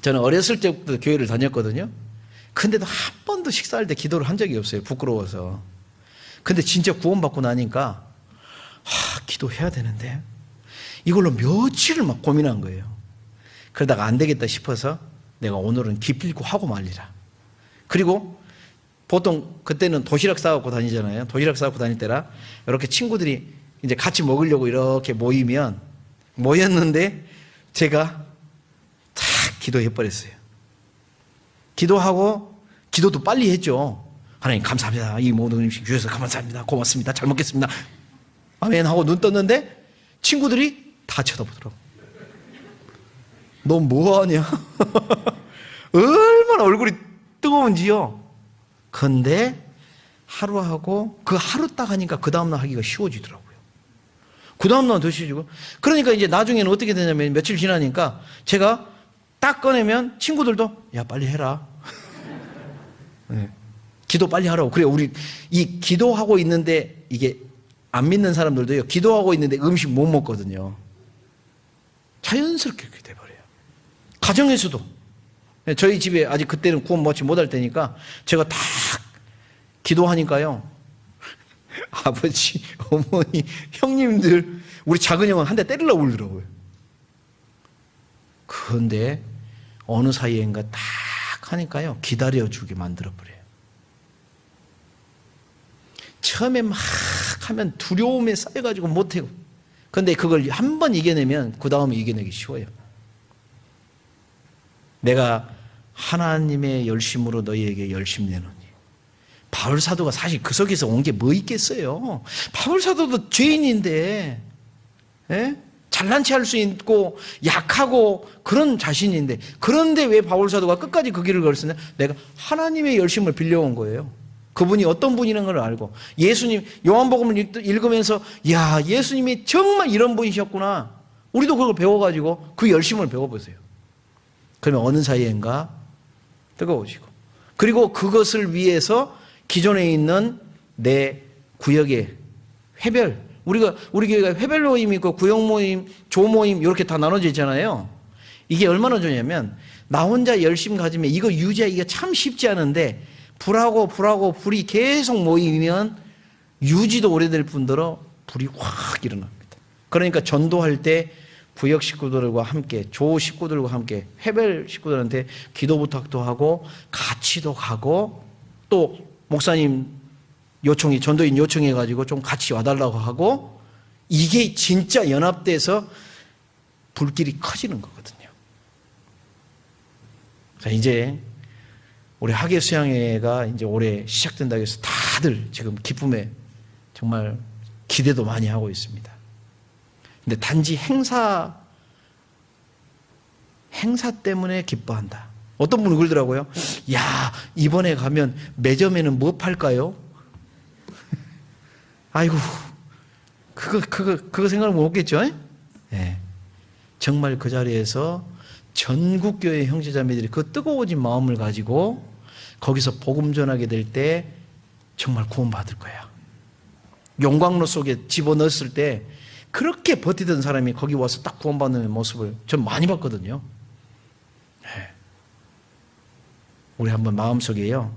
저는 어렸을 때부터 교회를 다녔거든요. 근데도 한 번도 식사할 때 기도를 한 적이 없어요. 부끄러워서. 근데 진짜 구원받고 나니까 기도해야 되는데 이걸로 며칠을 막 고민한 거예요. 그러다가 안 되겠다 싶어서 내가 오늘은 기필코 하고 말리라. 그리고 보통 그때는 도시락 싸갖고 다니잖아요. 도시락 싸갖고 다닐 때라 이렇게 친구들이 이제 같이 먹으려고 이렇게 모였는데 제가 탁 기도해버렸어요. 기도하고 기도도 빨리 했죠. 하나님 감사합니다. 이 모든 음식 주셔서 감사합니다. 고맙습니다. 잘 먹겠습니다. 아멘 하고 눈 떴는데 친구들이 다 쳐다보더라고. 너 뭐하냐? 얼마나 얼굴이 뜨거운지요. 근데 하루 하고 그 하루 딱 하니까 그 다음날 하기가 쉬워지더라고요. 그 다음날 더 쉬워지고. 그러니까 이제 나중에는 어떻게 되냐면 며칠 지나니까 제가 딱 꺼내면 친구들도 야 빨리 해라. 네. 기도 빨리 하라고. 그래요. 우리 이 기도하고 있는데 이게 안 믿는 사람들도요. 기도하고 있는데 음식 못 먹거든요. 자연스럽게 그렇게 돼버려요. 가정에서도. 저희 집에 아직 그때는 구원 받지 못할 때니까 제가 딱 기도하니까요. 아버지, 어머니, 형님들, 우리 작은 형은 한 대 때리려고 울더라고요. 그런데 어느 사이엔가 딱 하니까요. 기다려주게 만들어버려요. 처음에 막 하면 두려움에 쌓여가지고 못해요. 그런데 그걸 한 번 이겨내면 그 다음에 이겨내기 쉬워요. 내가 하나님의 열심으로 너희에게 열심 내노니. 바울 사도가 사실 그 속에서 온 게 뭐 있겠어요. 바울 사도도 죄인인데, 예? 잘난 체 할 수 있고 약하고 그런 자신인데, 그런데 왜 바울 사도가 끝까지 그 길을 걸었느냐? 내가 하나님의 열심을 빌려온 거예요. 그분이 어떤 분이라는 걸 알고, 예수님 요한복음을 읽으면서 야, 예수님이 정말 이런 분이셨구나. 우리도 그걸 배워가지고 그 열심을 배워보세요. 그러면 어느 사이엔가 뜨거워지고, 그리고 그것을 위해서 기존에 있는 내 구역의 회별, 우리 교회가 회별 모임 있고 구역 모임, 조 모임 이렇게 다 나눠져 있잖아요. 이게 얼마나 좋냐면 나 혼자 열심 가지면 이거 유지하기가 참 쉽지 않은데 불이 계속 모이면 유지도 오래될 뿐더러 불이 확 일어납니다. 그러니까 전도할 때 구역 식구들과 함께, 조 식구들과 함께, 회별 식구들한테 기도 부탁도 하고 같이도 가고, 또 목사님 요청이, 전도인 요청해가지고 좀 같이 와달라고 하고, 이게 진짜 연합돼서 불길이 커지는 거거든요. 자, 이제 우리 학예 수양회가 이제 올해 시작된다고 해서 다들 지금 기쁨에 정말 기대도 많이 하고 있습니다. 근데 단지 행사 때문에 기뻐한다. 어떤 분은 그러더라고요. 야, 이번에 가면 매점에는 뭐 팔까요? 아이고, 그거 생각을 못 했겠죠? 네. 정말 그 자리에서 전국교회 형제자매들이 그 뜨거워진 마음을 가지고 거기서 복음 전하게 될 때 정말 구원받을 거야. 용광로 속에 집어넣었을 때 그렇게 버티던 사람이 거기 와서 딱 구원받는 모습을 전 많이 봤거든요. 네. 우리 한번 마음속에요.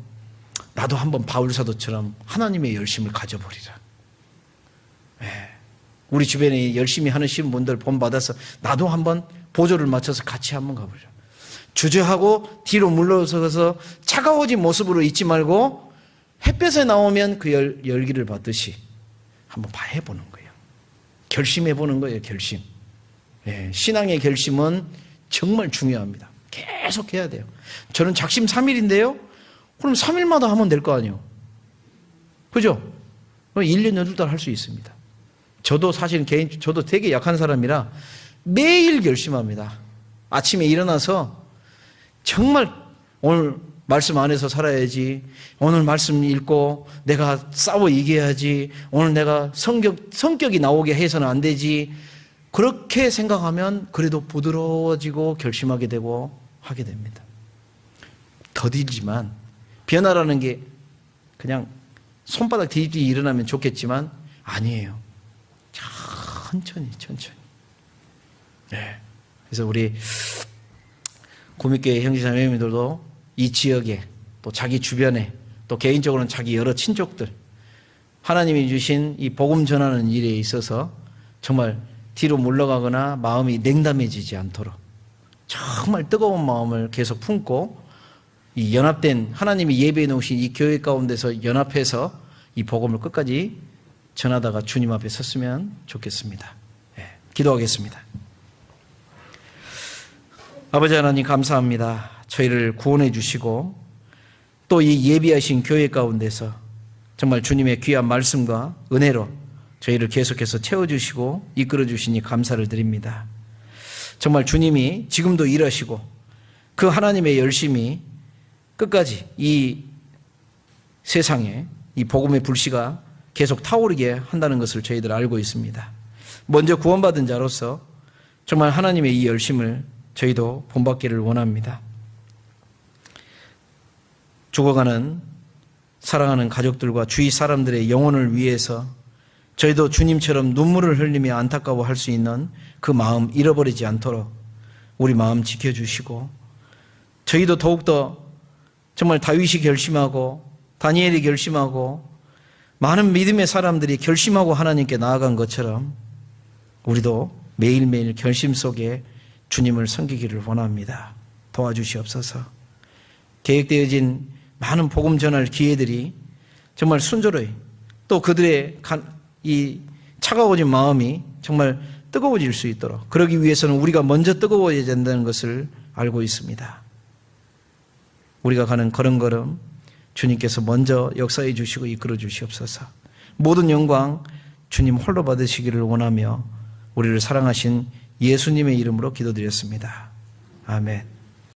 나도 한번 바울 사도처럼 하나님의 열심을 가져버리라. 네. 우리 주변에 열심히 하시는 분들 본받아서 나도 한번 보조를 맞춰서 같이 한번 가보자. 주저하고 뒤로 물러서서 차가워진 모습으로 있지 말고 햇볕에 나오면 그 열기를 받듯이 한번 해보는 거예요. 결심해보는 거예요. 결심. 예, 신앙의 결심은 정말 중요합니다. 계속 해야 돼요. 저는 작심 3일인데요. 그럼 3일마다 하면 될 거 아니에요. 그죠? 1년 8달 할 수 있습니다. 저도 사실 저도 되게 약한 사람이라 매일 결심합니다. 아침에 일어나서 정말 오늘 말씀 안에서 살아야지, 오늘 말씀 읽고 내가 싸워 이겨야지, 오늘 내가 성격이 나오게 해서는 안 되지, 그렇게 생각하면 그래도 부드러워지고 결심하게 되고 하게 됩니다. 더디지만 변화라는 게 그냥 손바닥 뒤집기 일어나면 좋겠지만 아니에요. 천천히. 네. 그래서 우리 구미교회 형제자매님들도 이 지역에, 또 자기 주변에, 또 개인적으로는 자기 여러 친족들, 하나님이 주신 이 복음 전하는 일에 있어서 정말 뒤로 물러가거나 마음이 냉담해지지 않도록 정말 뜨거운 마음을 계속 품고 이 연합된, 하나님이 예배해 놓으신 이 교회 가운데서 연합해서 이 복음을 끝까지 전하다가 주님 앞에 섰으면 좋겠습니다. 네, 기도하겠습니다. 아버지 하나님 감사합니다. 저희를 구원해 주시고 또 이 예비하신 교회 가운데서 정말 주님의 귀한 말씀과 은혜로 저희를 계속해서 채워주시고 이끌어 주시니 감사를 드립니다. 정말 주님이 지금도 일하시고 그 하나님의 열심이 끝까지 이 세상에 이 복음의 불씨가 계속 타오르게 한다는 것을 저희들 알고 있습니다. 먼저 구원받은 자로서 정말 하나님의 이 열심을 저희도 본받기를 원합니다. 죽어가는 사랑하는 가족들과 주위 사람들의 영혼을 위해서 저희도 주님처럼 눈물을 흘리며 안타까워할 수 있는 그 마음 잃어버리지 않도록 우리 마음 지켜주시고, 저희도 더욱더 정말 다윗이 결심하고 다니엘이 결심하고 많은 믿음의 사람들이 결심하고 하나님께 나아간 것처럼 우리도 매일매일 결심 속에 주님을 섬기기를 원합니다. 도와주시옵소서. 계획되어진 많은 복음 전할 기회들이 정말 순조로이, 또 그들의 이 차가워진 마음이 정말 뜨거워질 수 있도록, 그러기 위해서는 우리가 먼저 뜨거워야 된다는 것을 알고 있습니다. 우리가 가는 걸음걸음 주님께서 먼저 역사해 주시고 이끌어 주시옵소서. 모든 영광 주님 홀로 받으시기를 원하며 우리를 사랑하신 예수님의 이름으로 기도드렸습니다. 아멘.